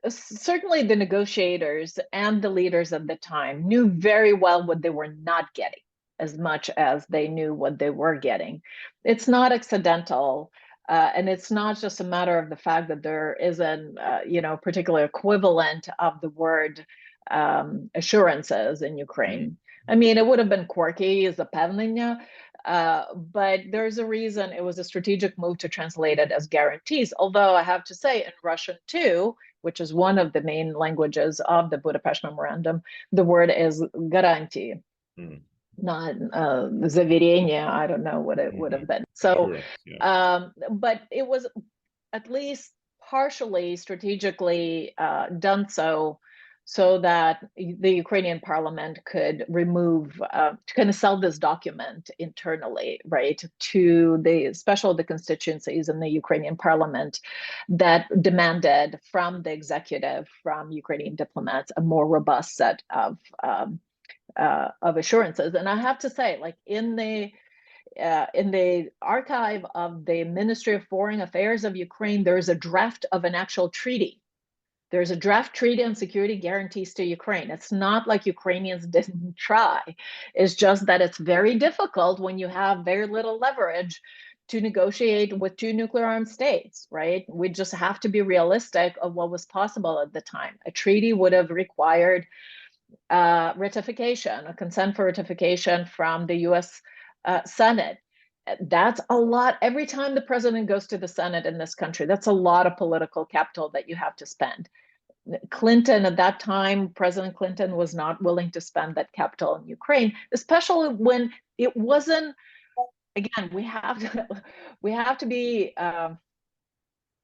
Certainly the negotiators and the leaders of the time knew very well what they were not getting as much as they knew what they were getting. It's not accidental, and it's not just a matter of the fact that there isn't, particular equivalent of the word assurances in Ukraine. I mean, it would have been quirky as a pevnення, but there's a reason it was a strategic move to translate it as guarantees. Although I have to say, in Russian too, which is one of the main languages of the Budapest Memorandum, the word is garanti, not заверение. I don't know what it would have been. So, sure. Yeah. But it was at least partially strategically done so that the Ukrainian parliament could to kind of sell this document internally, right, to the constituencies in the Ukrainian parliament that demanded from the executive, from Ukrainian diplomats, a more robust set of assurances. And I have to say, like in the archive of the Ministry of Foreign Affairs of Ukraine, there is a draft of an actual treaty There's a draft treaty on security guarantees to Ukraine. It's not like Ukrainians didn't try. It's just that it's very difficult when you have very little leverage to negotiate with two nuclear armed states, right? We just have to be realistic of what was possible at the time. A treaty would have required ratification, a consent for ratification from the US Senate. That's a lot. Every time the president goes to the Senate in this country, that's a lot of political capital that you have to spend. Clinton, at that time, President Clinton was not willing to spend that capital in Ukraine, especially when it wasn't, again, we have to be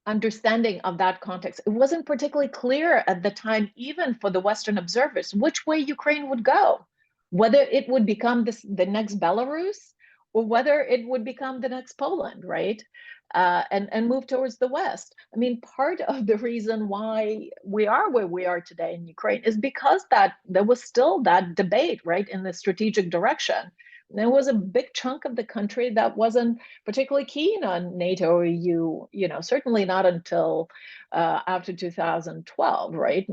understanding of that context. It wasn't particularly clear at the time, even for the Western observers, which way Ukraine would go, whether it would become the next Belarus or whether it would become the next Poland, right? And move towards the West. I mean, part of the reason why we are where we are today in Ukraine is because that there was still that debate, right, in the strategic direction. There was a big chunk of the country that wasn't particularly keen on NATO or EU, certainly not until after 2012, right?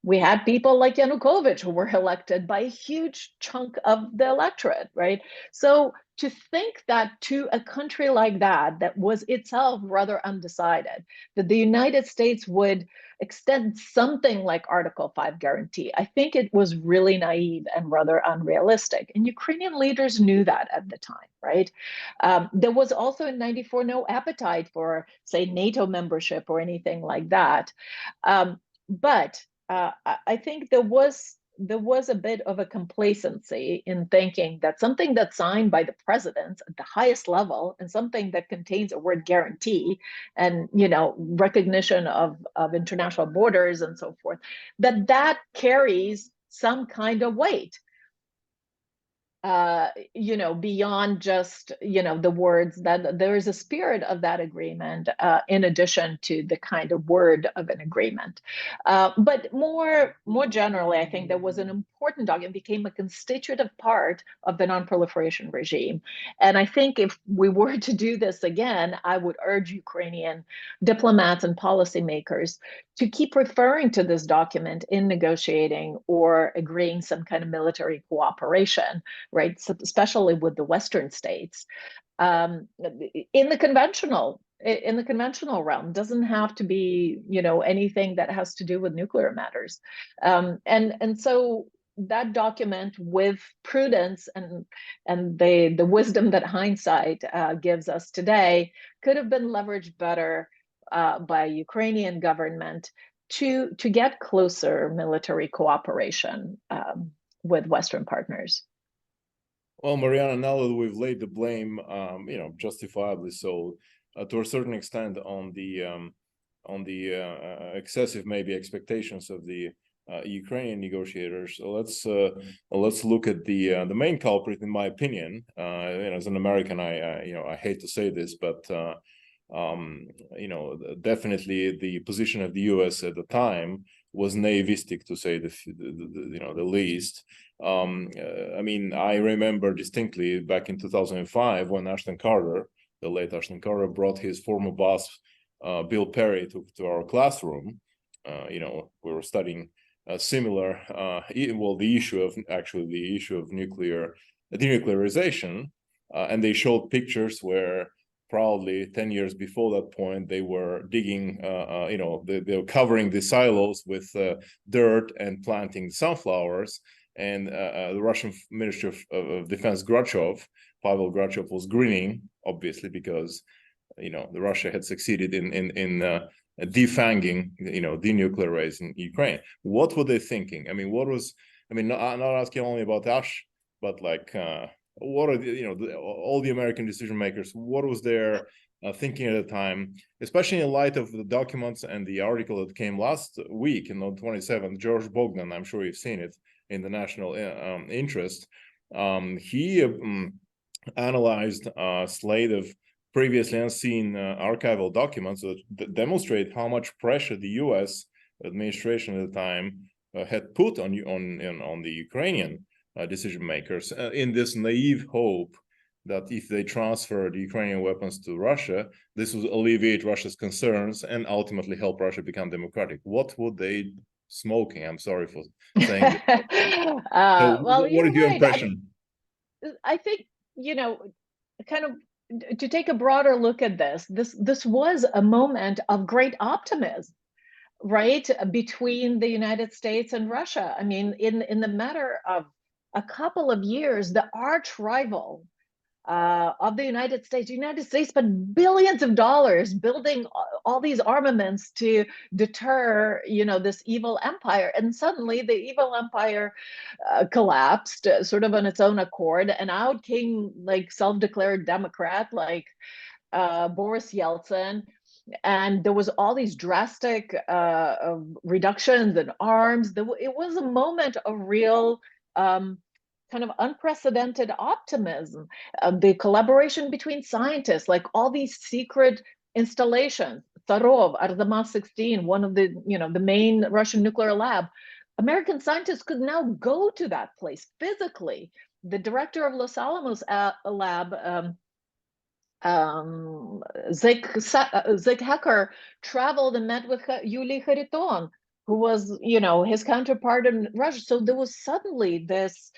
We had people like Yanukovych who were elected by a huge chunk of the electorate, right? So to think that to a country like that was itself rather undecided, that the United States would extend something like Article 5 guarantee, I think it was really naive and rather unrealistic. And Ukrainian leaders knew that at the time, right? There was also in '94 no appetite for, say, NATO membership or anything like that. But I think there was a bit of a complacency in thinking that something that's signed by the president at the highest level and something that contains a word guarantee and recognition of international borders and so forth, that carries some kind of weight. Beyond just, the words, that there is a spirit of that agreement in addition to the kind of word of an agreement. But more generally, I think there was an important document, became a constitutive part of the non-proliferation regime. And I think if we were to do this again, I would urge Ukrainian diplomats and policymakers to keep referring to this document in negotiating or agreeing some kind of military cooperation, right? So especially with the Western states, in the conventional realm. Doesn't have to be, anything that has to do with nuclear matters. And so that document, with prudence and the wisdom that hindsight gives us today, could have been leveraged better by Ukrainian government to get closer military cooperation with Western partners. Well, Mariana, now that we've laid the blame, justifiably so, to a certain extent on the excessive maybe expectations of the Ukrainian negotiators, so let's look at the main culprit, in my opinion. As an American, I hate to say this, but definitely the position of the U.S. at the time was naivistic, to say the least. I remember distinctly back in 2005 when the late Ashton Carter, brought his former boss Bill Perry to our classroom. We were studying similar, the issue of nuclear denuclearization, and they showed pictures where probably 10 years before that point, they were digging, they were covering the silos with dirt and planting sunflowers. And the Russian Ministry of Defense Pavel Grachev, was grinning, obviously, because, Russia had succeeded in defanging, denuclearizing Ukraine. What were they thinking? Not asking only about Ash, but like, what are all the American decision makers? What was their thinking at the time, especially in light of the documents and the article that came last week, on 27th, George Bogdan, I'm sure you've seen it, in the National Interest. He analyzed a slate of previously unseen archival documents that demonstrate how much pressure the U.S. administration at the time had put on the Ukrainian decision makers, in this naive hope that if they transfer the Ukrainian weapons to Russia, this would alleviate Russia's concerns and ultimately help Russia become democratic. What would they smoking? I'm sorry for saying that. So well, what is you're your right. impression? I think, kind of to take a broader look at this was a moment of great optimism, right, between the United States and Russia. I mean, in the matter of a couple of years, the arch rival of the United States spent billions of dollars building all these armaments to deter, this evil empire. And suddenly the evil empire collapsed sort of on its own accord. And out came like self-declared Democrat, like Boris Yeltsin. And there was all these drastic reductions in arms. It was a moment of real kind of unprecedented optimism. The collaboration between scientists, like all these secret installations, Sarov, Artemis 16, one of the main Russian nuclear lab. American scientists could now go to that place physically. The director of Los Alamos lab, Zig Hecker, traveled and met with Yuli Khariton, who was, his counterpart in Russia. So there was suddenly this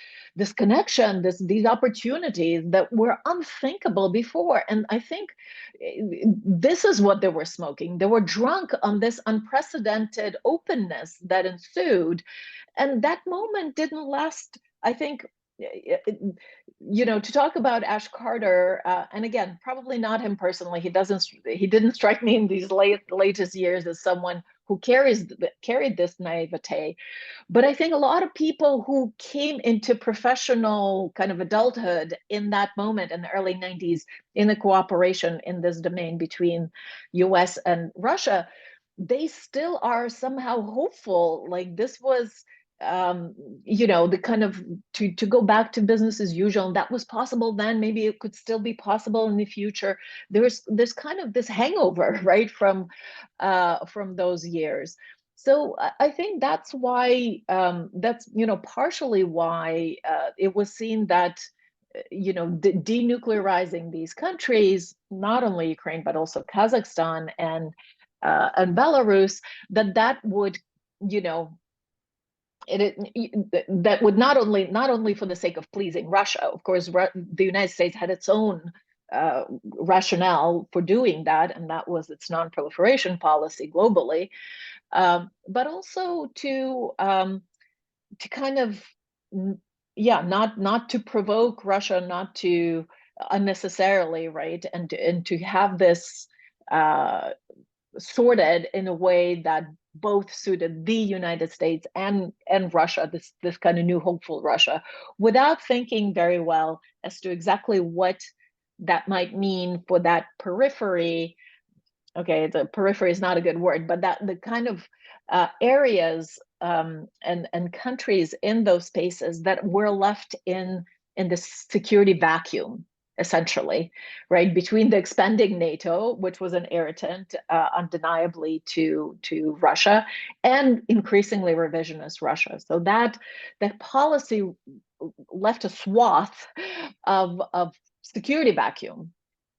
connection, these opportunities that were unthinkable before. And I think this is what they were smoking. They were drunk on this unprecedented openness that ensued. And that moment didn't last, I think, to talk about Ash Carter, and again, probably not him personally. He didn't strike me in these latest years as someone who carried this naivete. But I think a lot of people who came into professional kind of adulthood in that moment in the early 90s, in the cooperation in this domain between US and Russia, they still are somehow hopeful. Like this was the kind of to go back to business as usual, and that was possible then. Maybe it could still be possible in the future. There's kind of this hangover, right, from those years. So I think that's why that's partially why it was seen that denuclearizing these countries, not only Ukraine but also Kazakhstan and Belarus, that would that would not only for the sake of pleasing Russia. Of course, the United States had its own rationale for doing that, and that was its non-proliferation policy globally, but also to kind of not to provoke Russia, not to unnecessarily, right, and to have this sorted in a way that both suited the United States and Russia, this kind of new hopeful Russia, without thinking very well as to exactly what that might mean for that periphery. Okay, the periphery is not a good word, but that the kind of areas and countries in those spaces that were left in the security vacuum, essentially, right, between the expanding NATO, which was an irritant undeniably to Russia, and increasingly revisionist Russia. So that policy left a swath of security vacuum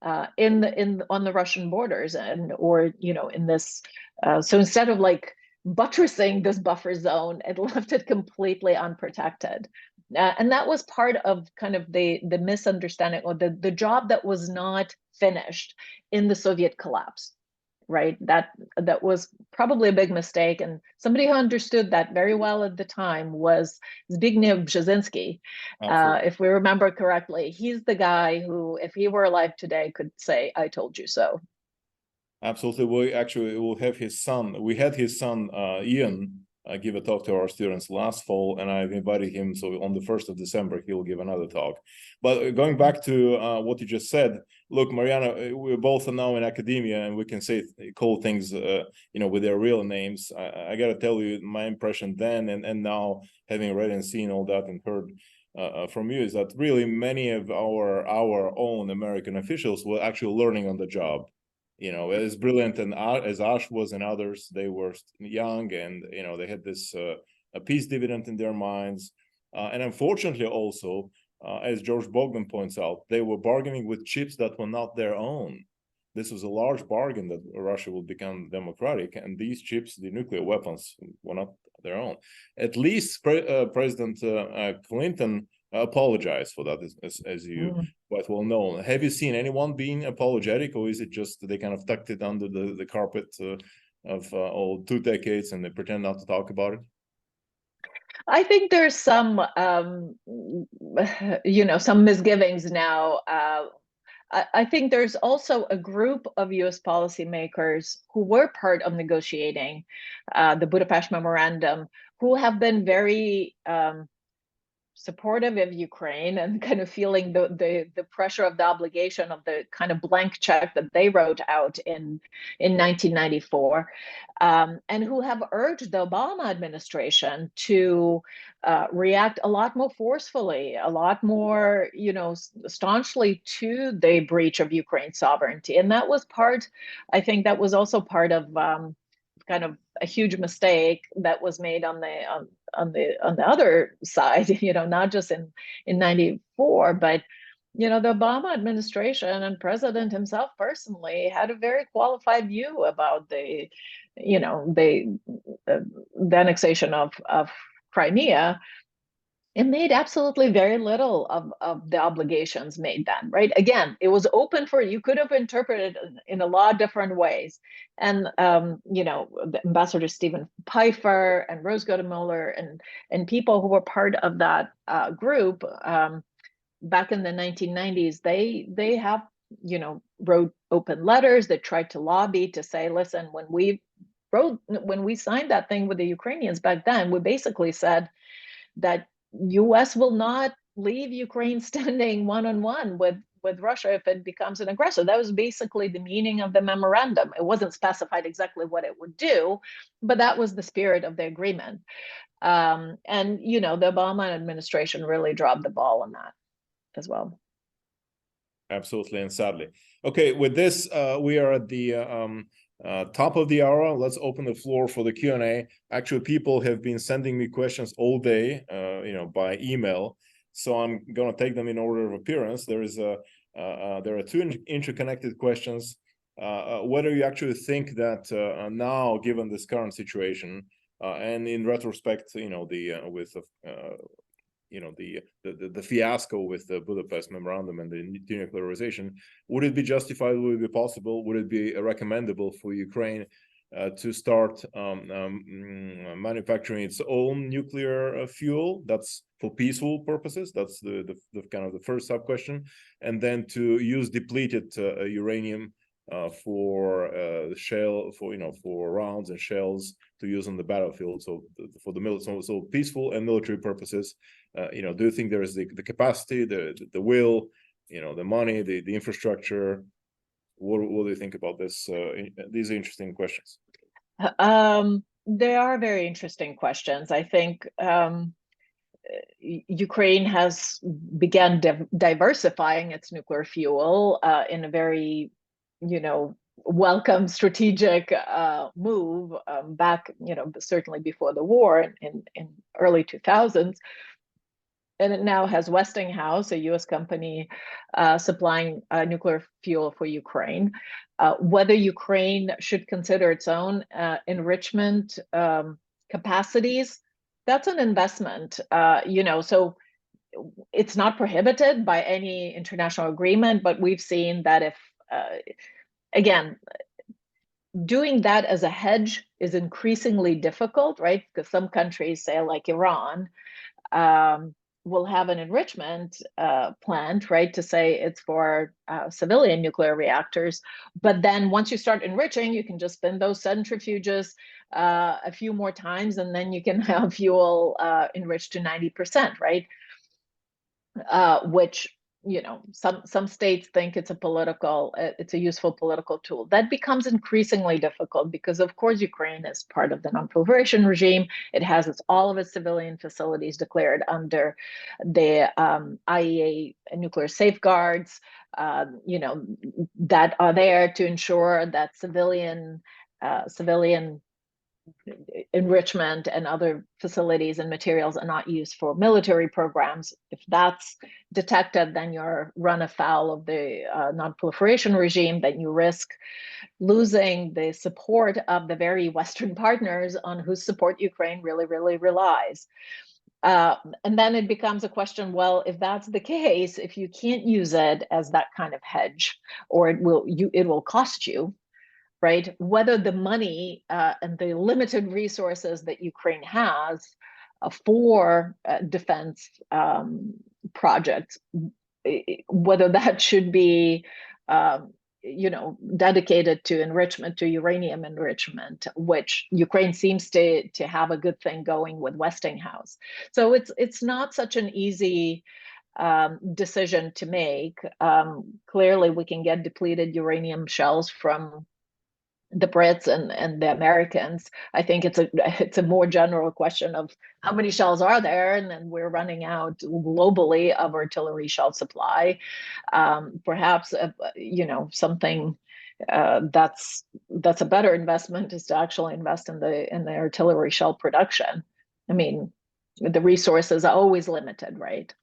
on the Russian borders, in this. So instead of like buttressing this buffer zone, it left it completely unprotected. And that was part of kind of the misunderstanding, or the job that was not finished in the Soviet collapse, right? That was probably a big mistake. And somebody who understood that very well at the time was Zbigniew Brzezinski. If we remember correctly, he's the guy who, if he were alive today, could say, "I told you so." Absolutely. We will have his son. We had his son, Ian, give a talk to our students last fall, and I've invited him. So on the 1st of December, he will give another talk. But going back to what you just said, look, Mariana, we're both now in academia, and we can call things, with their real names. I got to tell you, my impression then and now, having read and seen all that and heard from you, is that really many of our own American officials were actually learning on the job. As brilliant and as Ash was and others, they were young, and they had this a peace dividend in their minds, and unfortunately also as George Bogdan points out, they were bargaining with chips that were not their own. This was a large bargain that Russia would become democratic, and these chips, the nuclear weapons, were not their own. At least President Clinton apologized for that, as you quite well know. Have you seen anyone being apologetic, or is it just they kind of tucked it under the carpet of 2 decades and they pretend not to talk about it? I think there's some, some misgivings now. I think there's also a group of U.S. policymakers who were part of negotiating the Budapest Memorandum, who have been very supportive of Ukraine and kind of feeling the pressure of the obligation of the kind of blank check that they wrote out in 1994, and who have urged the Obama administration to react a lot more forcefully, a lot more, staunchly to the breach of Ukraine's sovereignty. And that was part, I think that was also part of kind of a huge mistake that was made on the other side, not just in 94, but the Obama administration and president himself personally had a very qualified view about the annexation of Crimea. It made absolutely very little of the obligations made then, right? Again, it was open for, you could have interpreted it in a lot of different ways. And, the Ambassador Stephen Pfeiffer and Rose Gottemoeller and people who were part of that group back in the 1990s, they have, wrote open letters that tried to lobby to say, listen, when we signed that thing with the Ukrainians back then, we basically said that U.S. will not leave Ukraine standing one-on-one with Russia if it becomes an aggressor. That was basically the meaning of the memorandum. It wasn't specified exactly what it would do, but that was the spirit of the agreement. And, the Obama administration really dropped the ball on that as well. Absolutely, and sadly. Okay, with this, we are at the top of the hour. Let's open the floor for the Q&A. Actually, people have been sending me questions all day, by email. So I'm going to take them in order of appearance. There are 2 interconnected questions. Whether you actually think that now, given this current situation, and in retrospect, the fiasco with the Budapest Memorandum and the denuclearization, would it be justified? Would it be possible? Would it be recommendable for Ukraine to start manufacturing its own nuclear fuel? That's for peaceful purposes. That's the kind of the first sub question, and then to use depleted uranium for rounds and shells to use on the battlefield. So for the military, so peaceful and military purposes. Do you think there is the capacity, the will, the money, the infrastructure? What do you think about this? These are interesting questions. They are very interesting questions. I think Ukraine has began diversifying its nuclear fuel in a very, welcome strategic move back, certainly before the war in early 2000s. And it now has Westinghouse, a U.S. company, supplying nuclear fuel for Ukraine. Whether Ukraine should consider its own enrichment capacities, that's an investment. So it's not prohibited by any international agreement, but we've seen that if, again, doing that as a hedge is increasingly difficult, right? Because some countries, say like Iran, will have an enrichment plant, right, to say it's for civilian nuclear reactors. But then once you start enriching, you can just spin those centrifuges a few more times, and then you can have fuel enriched to 90%, right? Which, some states think it's a useful political tool. That becomes increasingly difficult because, of course, Ukraine is part of the non-proliferation regime. It has all of its civilian facilities declared under the IAEA nuclear safeguards, that are there to ensure that civilian enrichment and other facilities and materials are not used for military programs. If that's detected, then you're run afoul of the non-proliferation regime, then you risk losing the support of the very Western partners on whose support Ukraine really, really relies. And then it becomes a question, well, if that's the case, if you can't use it as that kind of hedge, or it will cost you, right? Whether the money and the limited resources that Ukraine has for defense projects, whether that should be dedicated to enrichment, to uranium enrichment, which Ukraine seems to have a good thing going with Westinghouse. So it's not such an easy decision to make. Clearly, we can get depleted uranium shells from the Brits and the Americans. I think it's a more general question of how many shells are there, and then we're running out globally of artillery shell supply. Perhaps something that's a better investment is to actually invest in the artillery shell production. I mean, the resources are always limited, right?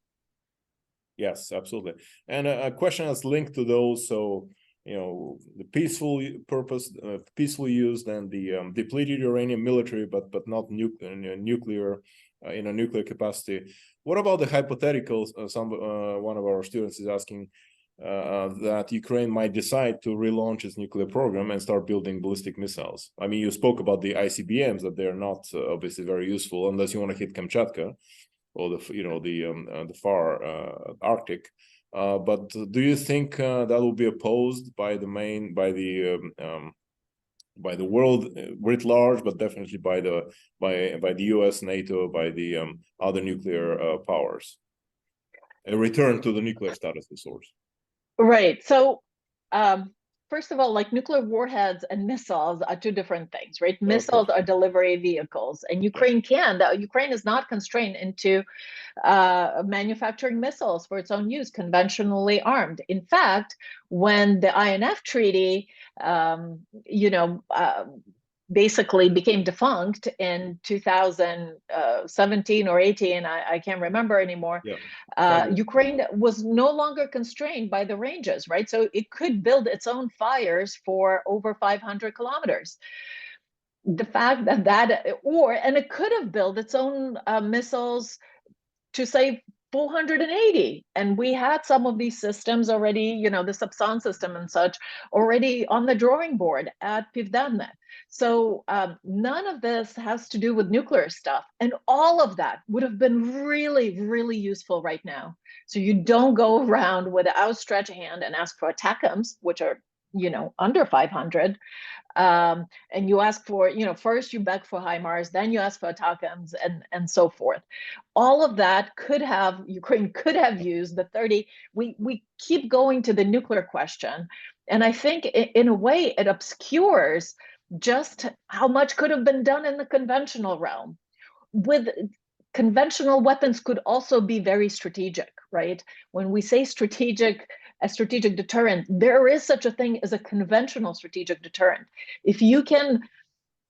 Yes, absolutely. And a question that's linked to those. So, the peaceful purpose, peaceful use, and the depleted uranium military, but not nuclear, in a nuclear capacity. What about the hypotheticals? One of our students is asking that Ukraine might decide to relaunch its nuclear program and start building ballistic missiles. I mean, you spoke about the ICBMs, that they're not obviously very useful unless you want to hit Kamchatka or the far Arctic. But do you think that will be opposed by the world writ large, but definitely by the US, NATO, by the other nuclear powers? A return to the nuclear status of sorts. Right. So, first of all, like nuclear warheads and missiles are two different things, right? Missiles are delivery vehicles, and Ukraine is not constrained into manufacturing missiles for its own use, conventionally armed. In fact, when the INF Treaty, basically became defunct in 2017 or 18, I can't remember anymore. Yeah. Ukraine was no longer constrained by the ranges, right? So it could build its own fires for over 500 kilometers. The fact that and it could have built its own missiles to say 480, and we had some of these systems already, the Sapsan system and such, already on the drawing board at Pivdavne. So none of this has to do with nuclear stuff, and all of that would have been really, really useful right now. So you don't go around with an outstretched hand and ask for ATACMS, which are under 500. And you ask for, first you beg for HIMARS, then you ask for ATACMS, and so forth. All of that Ukraine could have used the 30. We keep going to the nuclear question. And I think in a way it obscures just how much could have been done in the conventional realm. With conventional weapons could also be very strategic, right? When we say a strategic deterrent, there is such a thing as a conventional strategic deterrent. If you can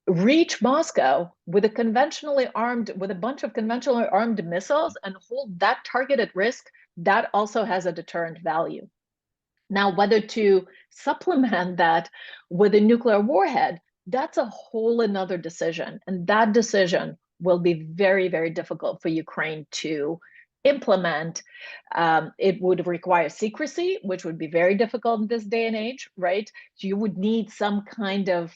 reach Moscow with a bunch of conventionally armed missiles and hold that target at risk, that also has a deterrent value. Now, whether to supplement that with a nuclear warhead, that's a whole another decision. And that decision will be very, very difficult for Ukraine to implement. It would require secrecy, which would be very difficult in this day and age, right? So you would need some kind of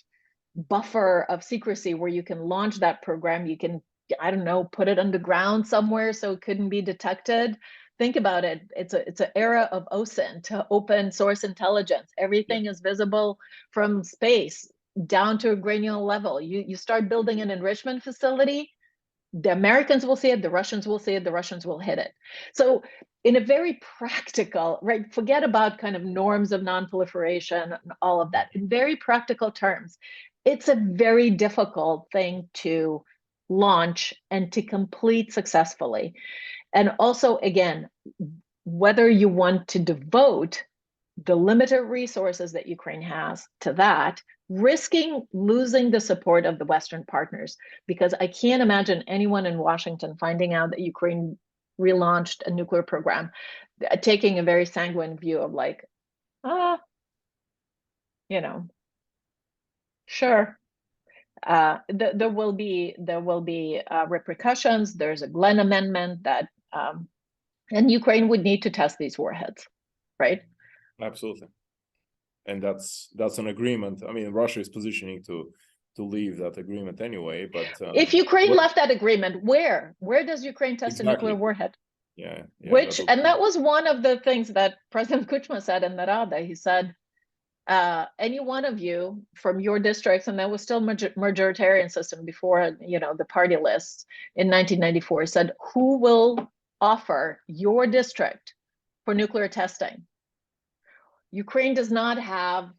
buffer of secrecy where you can launch that program. You can, I don't know, put it underground somewhere so it couldn't be detected. Think about it. It's an era of OSINT, open source intelligence. Everything is visible from space down to a granular level. You start building an enrichment facility, the Americans will see it, the Russians will see it, the Russians will hit it. So in a very practical, right, forget about kind of norms of non-proliferation and all of that. In very practical terms, it's a very difficult thing to launch and to complete successfully. And also, again, whether you want to devote the limited resources that Ukraine has to that, risking losing the support of the Western partners, because I can't imagine anyone in Washington finding out that Ukraine relaunched a nuclear program, taking a very sanguine view of like, sure. There will be repercussions. There's a Glenn amendment that, and Ukraine would need to test these warheads, right? Absolutely, and that's an agreement. I mean, Russia is positioning to leave that agreement anyway. But if Ukraine left that agreement, where does Ukraine test a nuclear warhead? Yeah. That was one of the things that President Kuchma said in Narada. He said, any one of you from your districts, and that was still majoritarian system before, the party lists in 1994, said, who will offer your district for nuclear testing? Ukraine does not have,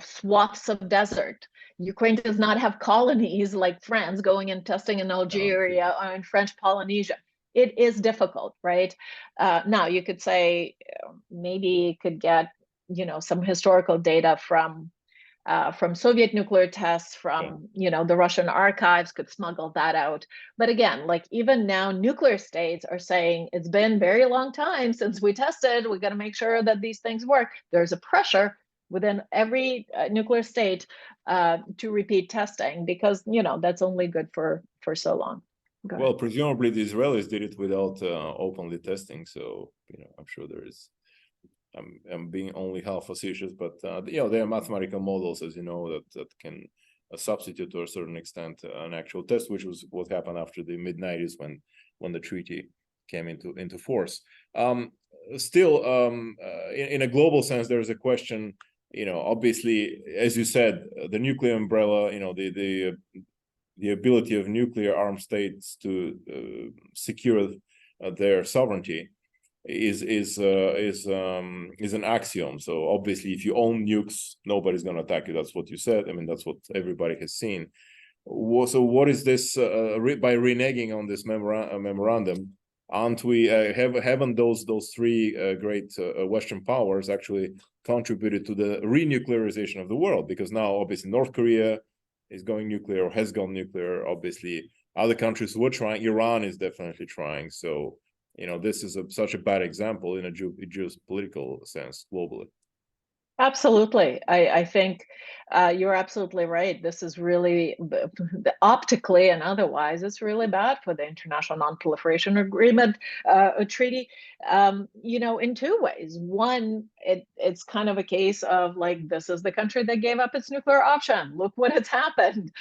swaths of desert. Ukraine does not have colonies like France going and testing in Algeria or in French Polynesia. It is difficult, right? Now you could say maybe it could get some historical data from Soviet nuclear tests, from the Russian archives, could smuggle that out. But again, like even now, nuclear states are saying it's been very long time since we tested. We got to make sure that these things work. There's a pressure within every nuclear state to repeat testing, because that's only good for so long. Well, presumably the Israelis did it without openly testing, so I'm sure there is. I'm being only half facetious, but there are mathematical models, as you know, that can substitute to a certain extent an actual test, which was what happened after the mid-90s when the treaty came into force. Still, in a global sense, there's a question. Obviously, as you said, the nuclear umbrella. The ability of nuclear armed states to secure their sovereignty is an axiom. So obviously, if you own nukes, nobody's going to attack you. That's what you said. I mean, that's what everybody has seen. So what is this by reneging on this memorandum? Aren't we haven't those three great Western powers actually contributed to the renuclearization of the world? Because now obviously North Korea is going nuclear or has gone nuclear. Obviously, other countries were trying. Iran is definitely trying. So this is such a bad example in a geopolitical sense globally. Absolutely. I think you're absolutely right. This is really, optically and otherwise, it's really bad for the International Non-Proliferation Agreement treaty, in two ways. One, it's kind of a case of like, this is the country that gave up its nuclear option. Look what has happened,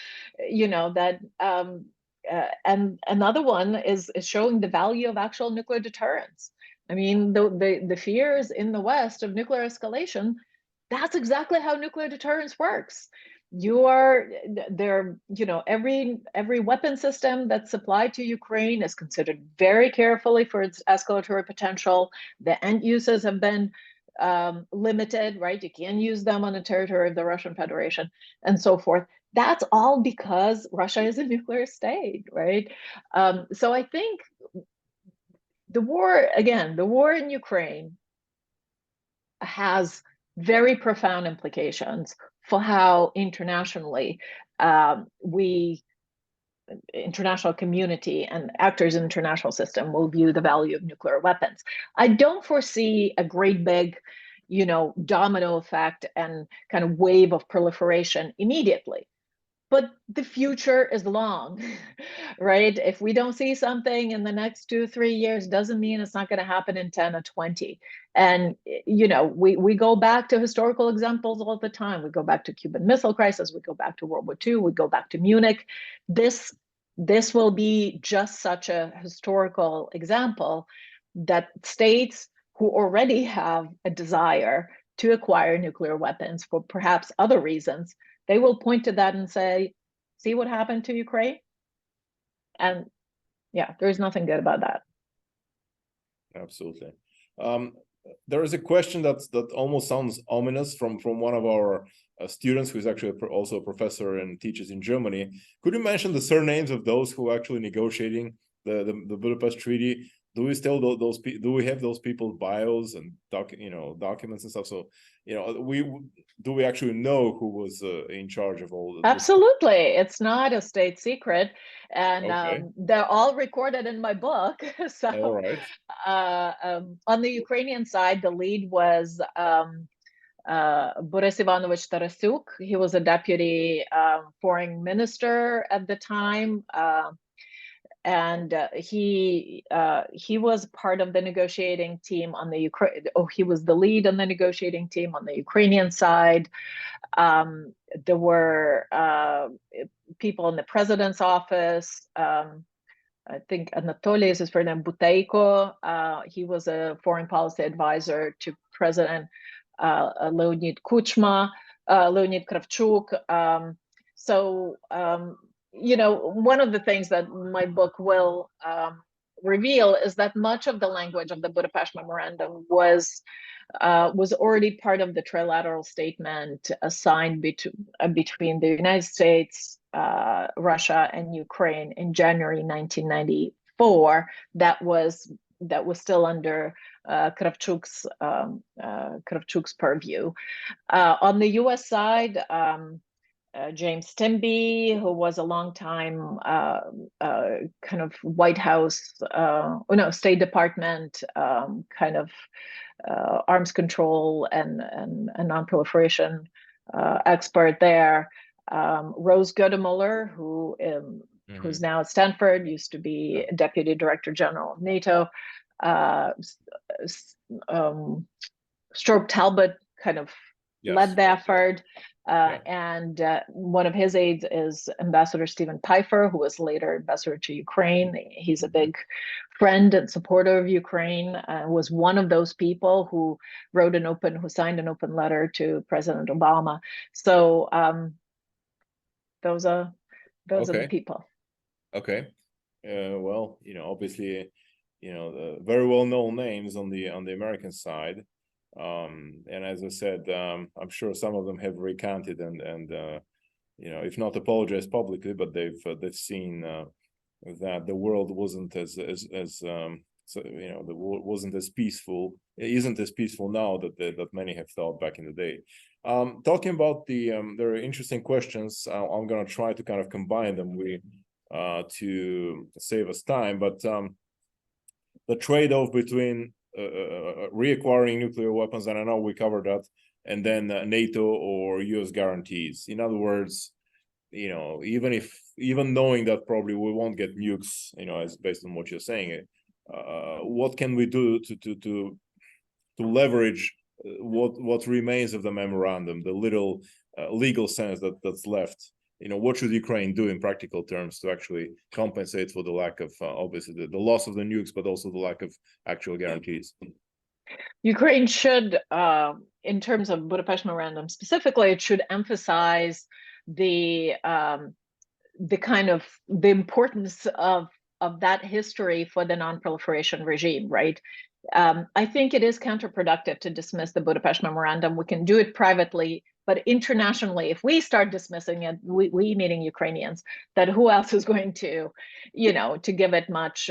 and another one is showing the value of actual nuclear deterrence. I mean, the fears in the West of nuclear escalation, that's exactly how nuclear deterrence works. Every weapon system that's supplied to Ukraine is considered very carefully for its escalatory potential. The end uses have been limited, right? You can't use them on the territory of the Russian Federation and so forth. That's all because Russia is a nuclear state, right? So I think the war in Ukraine has very profound implications for how internationally international community and actors in the international system will view the value of nuclear weapons. I don't foresee a great big, domino effect and kind of wave of proliferation immediately. But the future is long, right? If we don't see something in the next 2-3 years, doesn't mean it's not going to happen in 10 or 20. And, we go back to historical examples all the time. We go back to Cuban Missile Crisis. We go back to World War II. We go back to Munich. This will be just such a historical example that states who already have a desire to acquire nuclear weapons for perhaps other reasons, they will point to that and say, see what happened to Ukraine? And there's nothing good about that. Absolutely. There is a question that almost sounds ominous from one of our students, who is actually also a professor and teaches in Germany. Could you mention the surnames of those who are actually negotiating the Budapest Treaty? do we still those do we have those people's bios and documents and stuff? So do we actually know who was in charge of all this? Absolutely, it's not a state secret, and Okay. they're all recorded in my book. So, All right. On the Ukrainian side, the lead was Boris Ivanovich Tarasyuk. He was a deputy foreign minister at the time. And he was part of the negotiating team on the Ukraine. Oh, he was the lead on the negotiating team on the Ukrainian side. There were people in the president's office. I think Anatoly is his first name, Buteyko. He was a foreign policy advisor to President Leonid Kuchma, Leonid Kravchuk. One of the things that my book will reveal is that much of the language of the Budapest Memorandum was already part of the trilateral statement signed between the United States, Russia, and Ukraine in January 1994. That was still under Kravchuk's purview. On the U.S. side, James Timby, who was a longtime kind of White House, State Department kind of arms control and non-proliferation expert there. Rose Goedemuller, who's now at Stanford, used to be Deputy Director General of NATO. Strobe Talbot kind of led the effort. And one of his aides is Ambassador Stephen Pfeiffer, who was later ambassador to Ukraine. He's a big friend and supporter of Ukraine, was one of those people who signed an open letter to President Obama. So those are the people. Okay. Well, obviously, very well-known names on the American side. And as I said, I'm sure some of them have recanted and if not apologized publicly, but they've seen that the world wasn't wasn't as peaceful. It isn't as peaceful now that many have thought back in the day. Talking about there are interesting questions. I'm going to try to kind of combine them to save us time, but the trade-off between reacquiring nuclear weapons, and I know we covered that, and then NATO or US guarantees. In other words, even knowing that probably we won't get nukes, as based on what you're saying, what can we do to leverage what remains of the memorandum, the little legal sense that's left? What should Ukraine do in practical terms to actually compensate for the lack of, obviously, the loss of the nukes, but also the lack of actual guarantees? Ukraine should, in terms of Budapest Memorandum specifically, it should emphasize the importance of that history for the non-proliferation regime, right? I think it is counterproductive to dismiss the Budapest Memorandum. We can do it privately, but internationally, if we start dismissing it, we meaning Ukrainians, that who else is going to, to give it much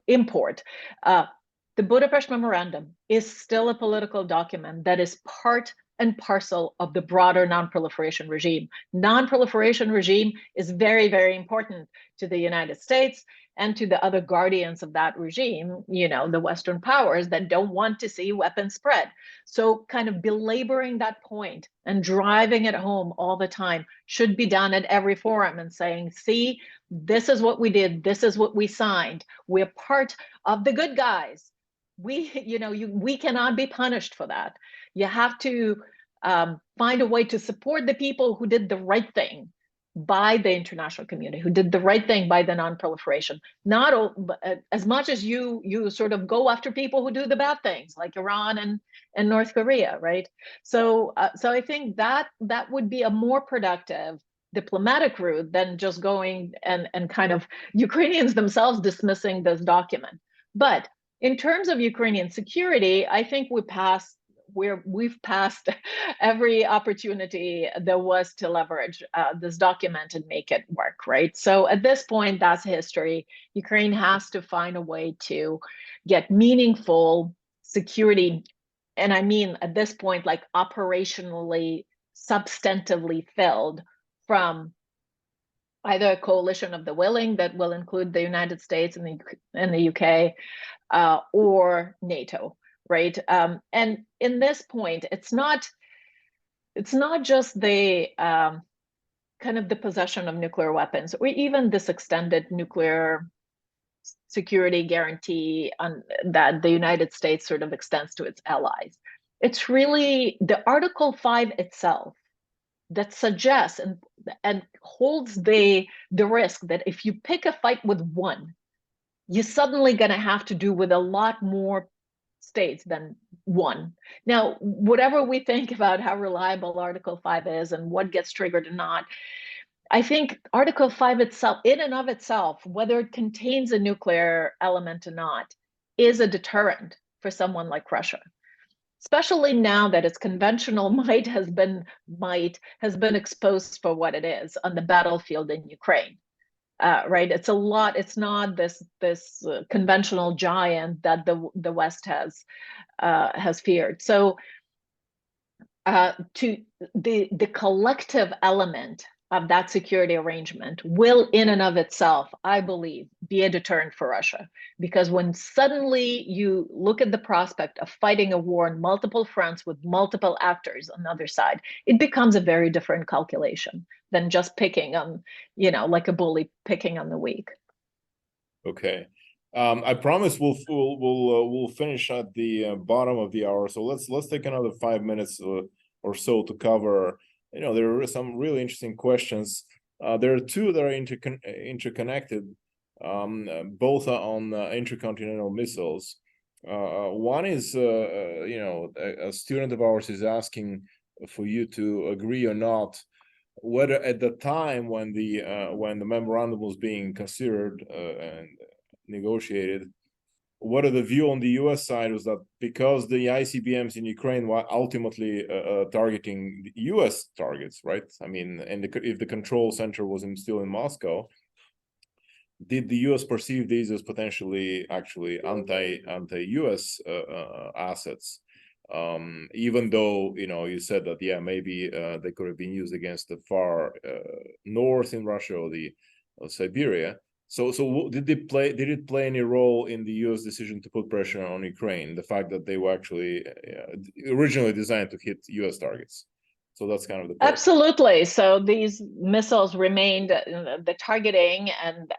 import? The Budapest Memorandum is still a political document that is part and parcel of the broader non-proliferation regime. Non-proliferation regime is very, very important to the United States and to the other guardians of that regime, the Western powers that don't want to see weapons spread. So kind of belaboring that point and driving it home all the time should be done at every forum and saying, see, this is what we did. This is what we signed. We're part of the good guys. We cannot be punished for that. You have to find a way to support the people who did the right thing by the international community, who did the right thing by the non-proliferation. Not as much as you sort of go after people who do the bad things, like Iran and North Korea, right? So I think that would be a more productive diplomatic route than just going and kind of Ukrainians themselves dismissing this document. But in terms of Ukrainian security, I think we've passed every opportunity there was to leverage this document and make it work, right? So at this point, that's history. Ukraine has to find a way to get meaningful security, and I mean at this point, like operationally, substantively filled from either a coalition of the willing that will include the United States and the UK, or NATO, right? And in this point, it's not just the kind of the possession of nuclear weapons, or even this extended nuclear security guarantee that the United States sort of extends to its allies. It's really the Article 5 itself that suggests and holds the risk that if you pick a fight with one, you're suddenly going to have to do with a lot more states than one. Now, whatever we think about how reliable Article 5 is and what gets triggered or not, I think Article 5 itself, in and of itself, whether it contains a nuclear element or not, is a deterrent for someone like Russia, especially now that its conventional might has been exposed for what it is on the battlefield in Ukraine. Right, it's a lot. It's not this conventional giant that the West has feared. So, to the collective element of that security arrangement will, in and of itself, I believe, be a deterrent for Russia. Because when suddenly you look at the prospect of fighting a war on multiple fronts with multiple actors on the other side, it becomes a very different calculation than just picking on, like a bully picking on the weak. Okay. I promise we'll finish at the bottom of the hour. So let's take another 5 minutes or so to cover. There are some really interesting questions. There are two that are interconnected, both on intercontinental missiles. One is, a student of ours is asking for you to agree or not whether at the time when the memorandum was being considered and negotiated, whether the view on the U.S. side was that because the ICBMs in Ukraine were ultimately targeting the U.S. targets, right? I mean, and if the control center was still in Moscow, did the U.S. perceive these as potentially actually anti-U.S. assets? Even though you said that maybe they could have been used against the far north in Russia or the Siberia. So did it play any role in the U.S. decision to put pressure on Ukraine? The fact that they were actually originally designed to hit U.S. targets. So that's kind of the point. Absolutely. So these missiles remained, the targeting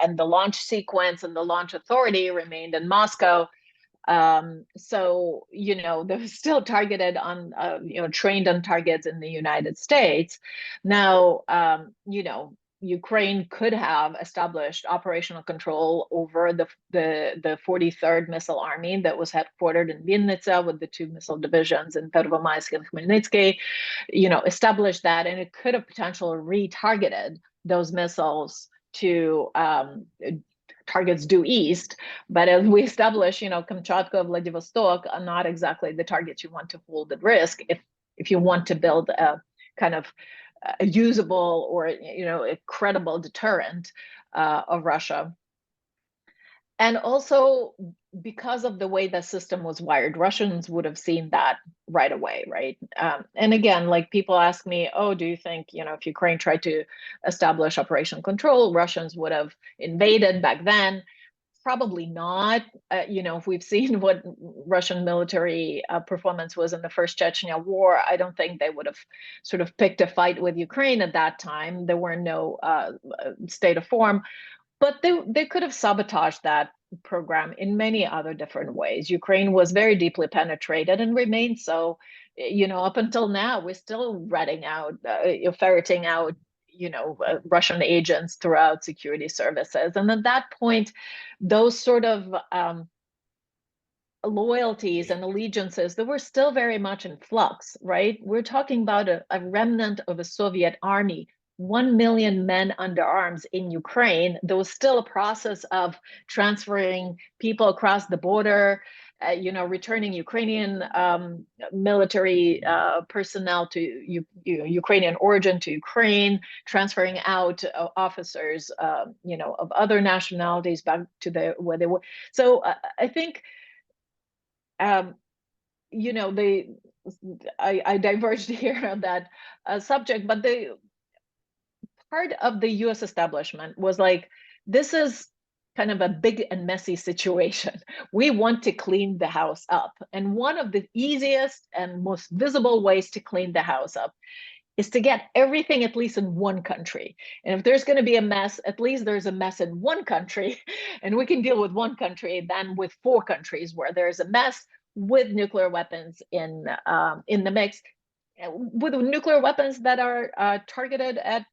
and the launch sequence and the launch authority remained in Moscow. So, they were still targeted on, trained on targets in the United States. Now, Ukraine could have established operational control over the 43rd Missile Army that was headquartered in Vinnytsia with the 2 missile divisions in Pervomaisk and Khmelnytsky, established that, and it could have potentially retargeted those missiles to targets due east. But as we establish, Kamchatka, Vladivostok are not exactly the targets you want to hold at risk if you want to build a kind of a usable or a credible deterrent of Russia. And also, because of the way the system was wired, Russians would have seen that right away, right? And again, like people ask me, oh, do you think, if Ukraine tried to establish operational control, Russians would have invaded back then? Probably not. If we've seen what Russian military performance was in the first Chechnya war, I don't think they would have sort of picked a fight with Ukraine at that time. There were no state of form, but they could have sabotaged that program in many other different ways. Ukraine was very deeply penetrated and remains so. Up until now, we're still ferreting out Russian agents throughout security services. And at that point, those sort of loyalties and allegiances, they were still very much in flux, right? We're talking about a remnant of a Soviet army, 1 million men under arms in Ukraine. There was still a process of transferring people across the border returning Ukrainian military personnel to Ukrainian origin to Ukraine, transferring out officers, of other nationalities back to where they were. So I think, I diverged here on that subject, but the part of the U.S. establishment was like, this is kind of a big and messy situation. We want to clean the house up. And one of the easiest and most visible ways to clean the house up is to get everything at least in one country. And if there's going to be a mess, at least there's a mess in one country, and we can deal with one country than with 4 countries where there's a mess with nuclear weapons in the mix, with nuclear weapons that are targeted at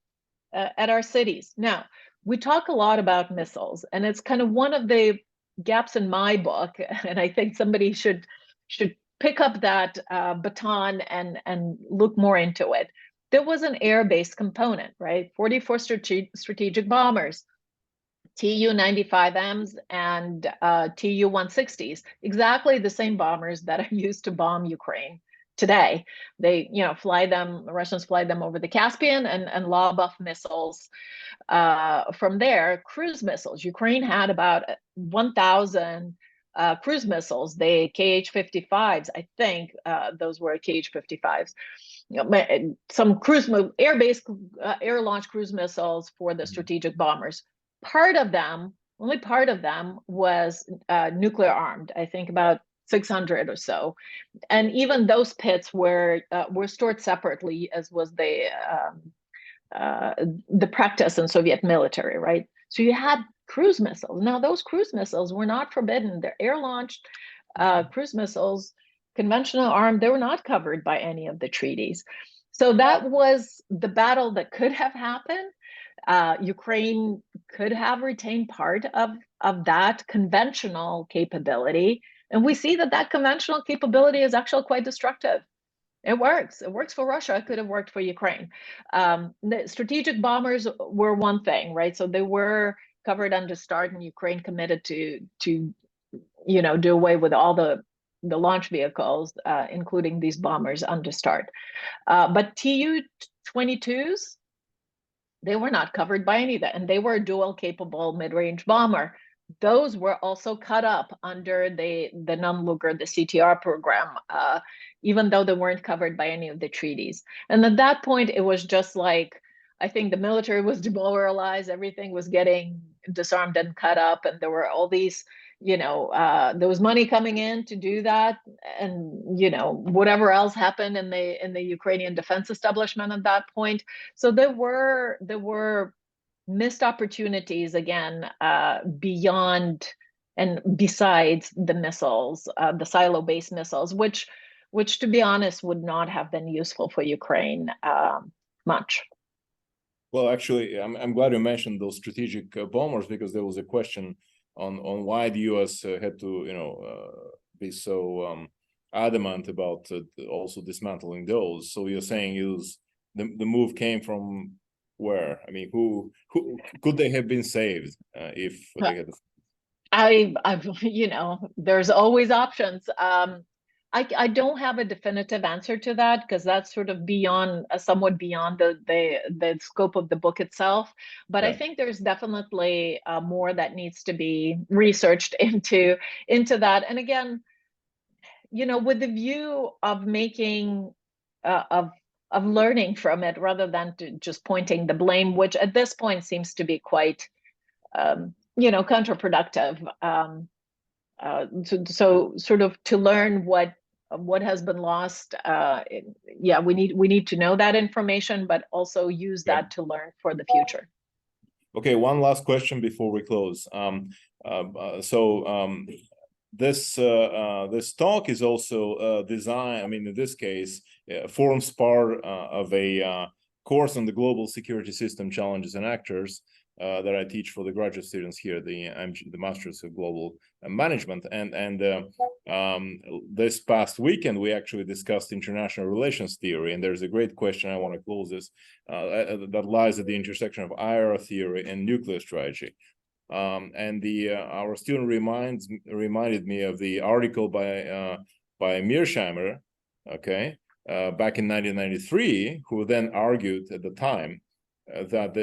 our cities. Now, we talk a lot about missiles, and it's kind of one of the gaps in my book, and I think somebody should pick up that baton and look more into it. There was an air-based component, right? 44 strategic bombers, Tu-95Ms and Tu-160s, exactly the same bombers that are used to bomb Ukraine today. They, fly them, the Russians fly them over the Caspian and lob off missiles from there. Cruise missiles. Ukraine had about 1,000 cruise missiles. They KH-55s, I think those were KH-55s. Some air-based, air-launched cruise missiles for the strategic bombers. Only part of them was nuclear armed. I think about 600 or so, and even those pits were stored separately, as was the practice in Soviet military, right? So you had cruise missiles. Now those cruise missiles were not forbidden. They're air-launched cruise missiles, conventional armed. They were not covered by any of the treaties. So that was the battle that could have happened. Ukraine could have retained part of that conventional capability. And we see that conventional capability is actually quite destructive. It works. It works for Russia. It could have worked for Ukraine. The strategic bombers were one thing, right? So they were covered under START, and Ukraine committed to do away with all the launch vehicles, including these bombers under START. But Tu-22s, they were not covered by any of that, and they were a dual-capable mid-range bomber. Those were also cut up under the Nunn-Lugar, the CTR program, even though they weren't covered by any of the treaties. And at that point, it was just like, I think the military was demoralized, everything was getting disarmed and cut up, and there were all these, there was money coming in to do that, and whatever else happened in the Ukrainian defense establishment at that point. So there were missed opportunities again, beyond and besides the missiles, the silo-based missiles, which to be honest would not have been useful for Ukraine much. Well, actually, I'm glad you mentioned those strategic bombers, because there was a question on why the U.S. had to, be so adamant about also dismantling those. So you're saying the move came from where? I mean, who could they have been saved if they had? There's always options. I don't have a definitive answer to that, because that's sort of somewhat beyond the scope of the book itself. But yeah. I think there's definitely more that needs to be researched into that. And again, with the view of making of learning from it, rather than just pointing the blame, which at this point seems to be quite counterproductive. So sort of to learn what has been lost. We need to know that information, but also use that to learn for the future. Okay, one last question before we close. This talk is also designed, I mean, in this case, forms part of a course on the global security system challenges and actors that I teach for the graduate students here, the Masters of Global Management. And this past weekend, we actually discussed international relations theory. And there's a great question, I want to close this, that lies at the intersection of IR theory and nuclear strategy. And our student reminded me of the article by Mearsheimer, okay, back in 1993, who then argued at the time that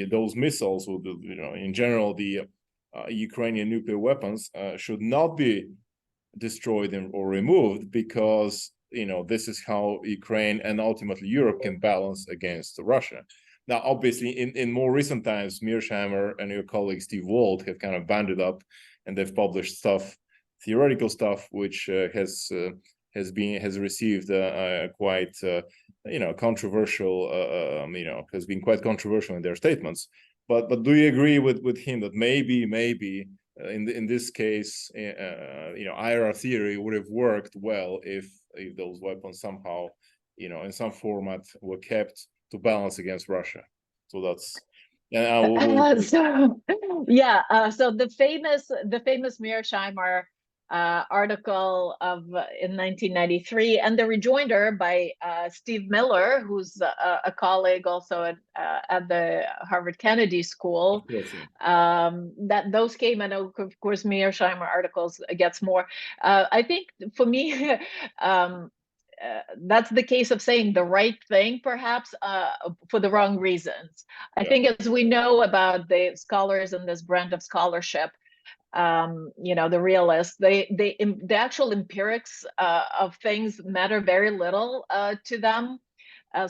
those missiles would, in general, the Ukrainian nuclear weapons should not be destroyed or removed, because this is how Ukraine and ultimately Europe can balance against Russia. Now, obviously, in more recent times, Mearsheimer and your colleague Steve Wald have kind of banded up, and they've published stuff, theoretical stuff, which has received quite controversial, has been quite controversial in their statements. But do you agree with him that maybe in this case, IRA theory would have worked well if those weapons somehow, in some format were kept to balance against Russia? So that's so the famous Mearsheimer article in 1993, and the rejoinder by Steve Miller, who's a colleague also at the Harvard Kennedy School. Yes, that those came, and of course Mearsheimer articles gets more. I think for me, that's the case of saying the right thing, perhaps, for the wrong reasons. I think, as we know about the scholars in this brand of scholarship, the realists, the actual empirics of things matter very little to them.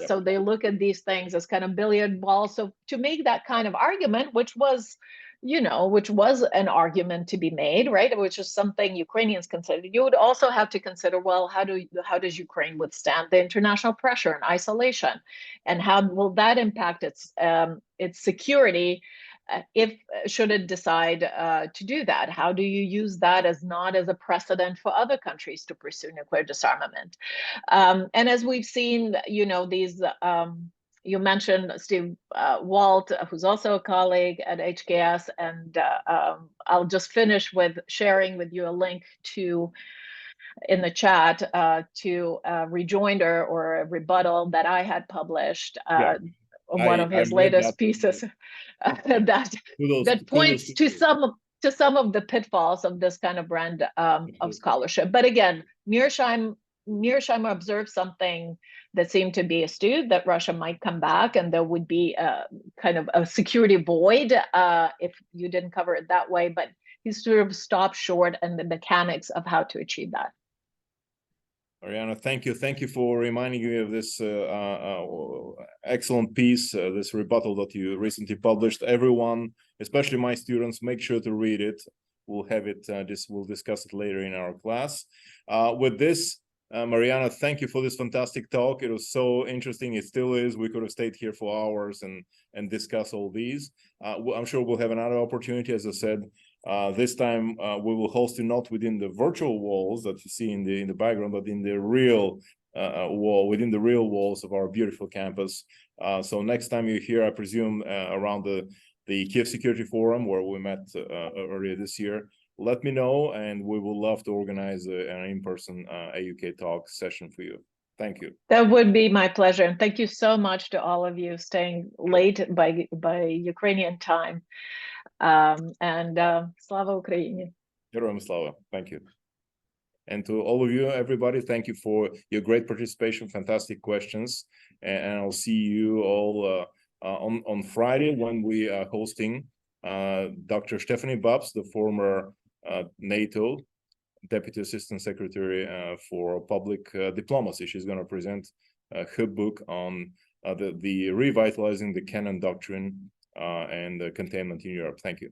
So they look at these things as kind of billiard balls. So to make that kind of argument, which was an argument to be made, right, which is something Ukrainians considered, you would also have to consider, well, how does Ukraine withstand the international pressure and isolation, and how will that impact its security if should it decide to do that? How do you use that not as a precedent for other countries to pursue nuclear disarmament? And as we've seen, these. You mentioned Steve Walt, who's also a colleague at HKS, and I'll just finish with sharing with you a link in the chat to a rejoinder or a rebuttal that I had published. One of his latest pieces that points to some of the pitfalls of this kind of brand of scholarship. But again, Mearsheimer observed something that seemed to be astute, that Russia might come back and there would be a kind of a security void if you didn't cover it that way. But he sort of stopped short in the mechanics of how to achieve that. Mariana, thank you. Thank you for reminding me of this excellent piece, this rebuttal that you recently published. Everyone, especially my students, make sure to read it. We'll have it, we'll discuss it later in our class. With this, Mariana, thank you for this fantastic talk. It was so interesting. It still is. We could have stayed here for hours and discuss all these. I'm sure we'll have another opportunity, as I said. This time we will host you not within the virtual walls that you see in the background, but in the real within the real walls of our beautiful campus. So next time you're here, I presume around the Kiev Security Forum, where we met earlier this year, let me know, and we will love to organize an in-person AUK Talks session for you. Thank you. That would be my pleasure, and thank you so much to all of you staying late by Ukrainian time. And Slava Ukraini. Heroям slava. Thank you. And to all of you, everybody, thank you for your great participation, fantastic questions, and I'll see you all on Friday when we are hosting Dr. Stephanie Babs, the former NATO Deputy Assistant Secretary for Public Diplomacy. She's going to present her book on the revitalizing the Kennan Doctrine and the containment in Europe. Thank you.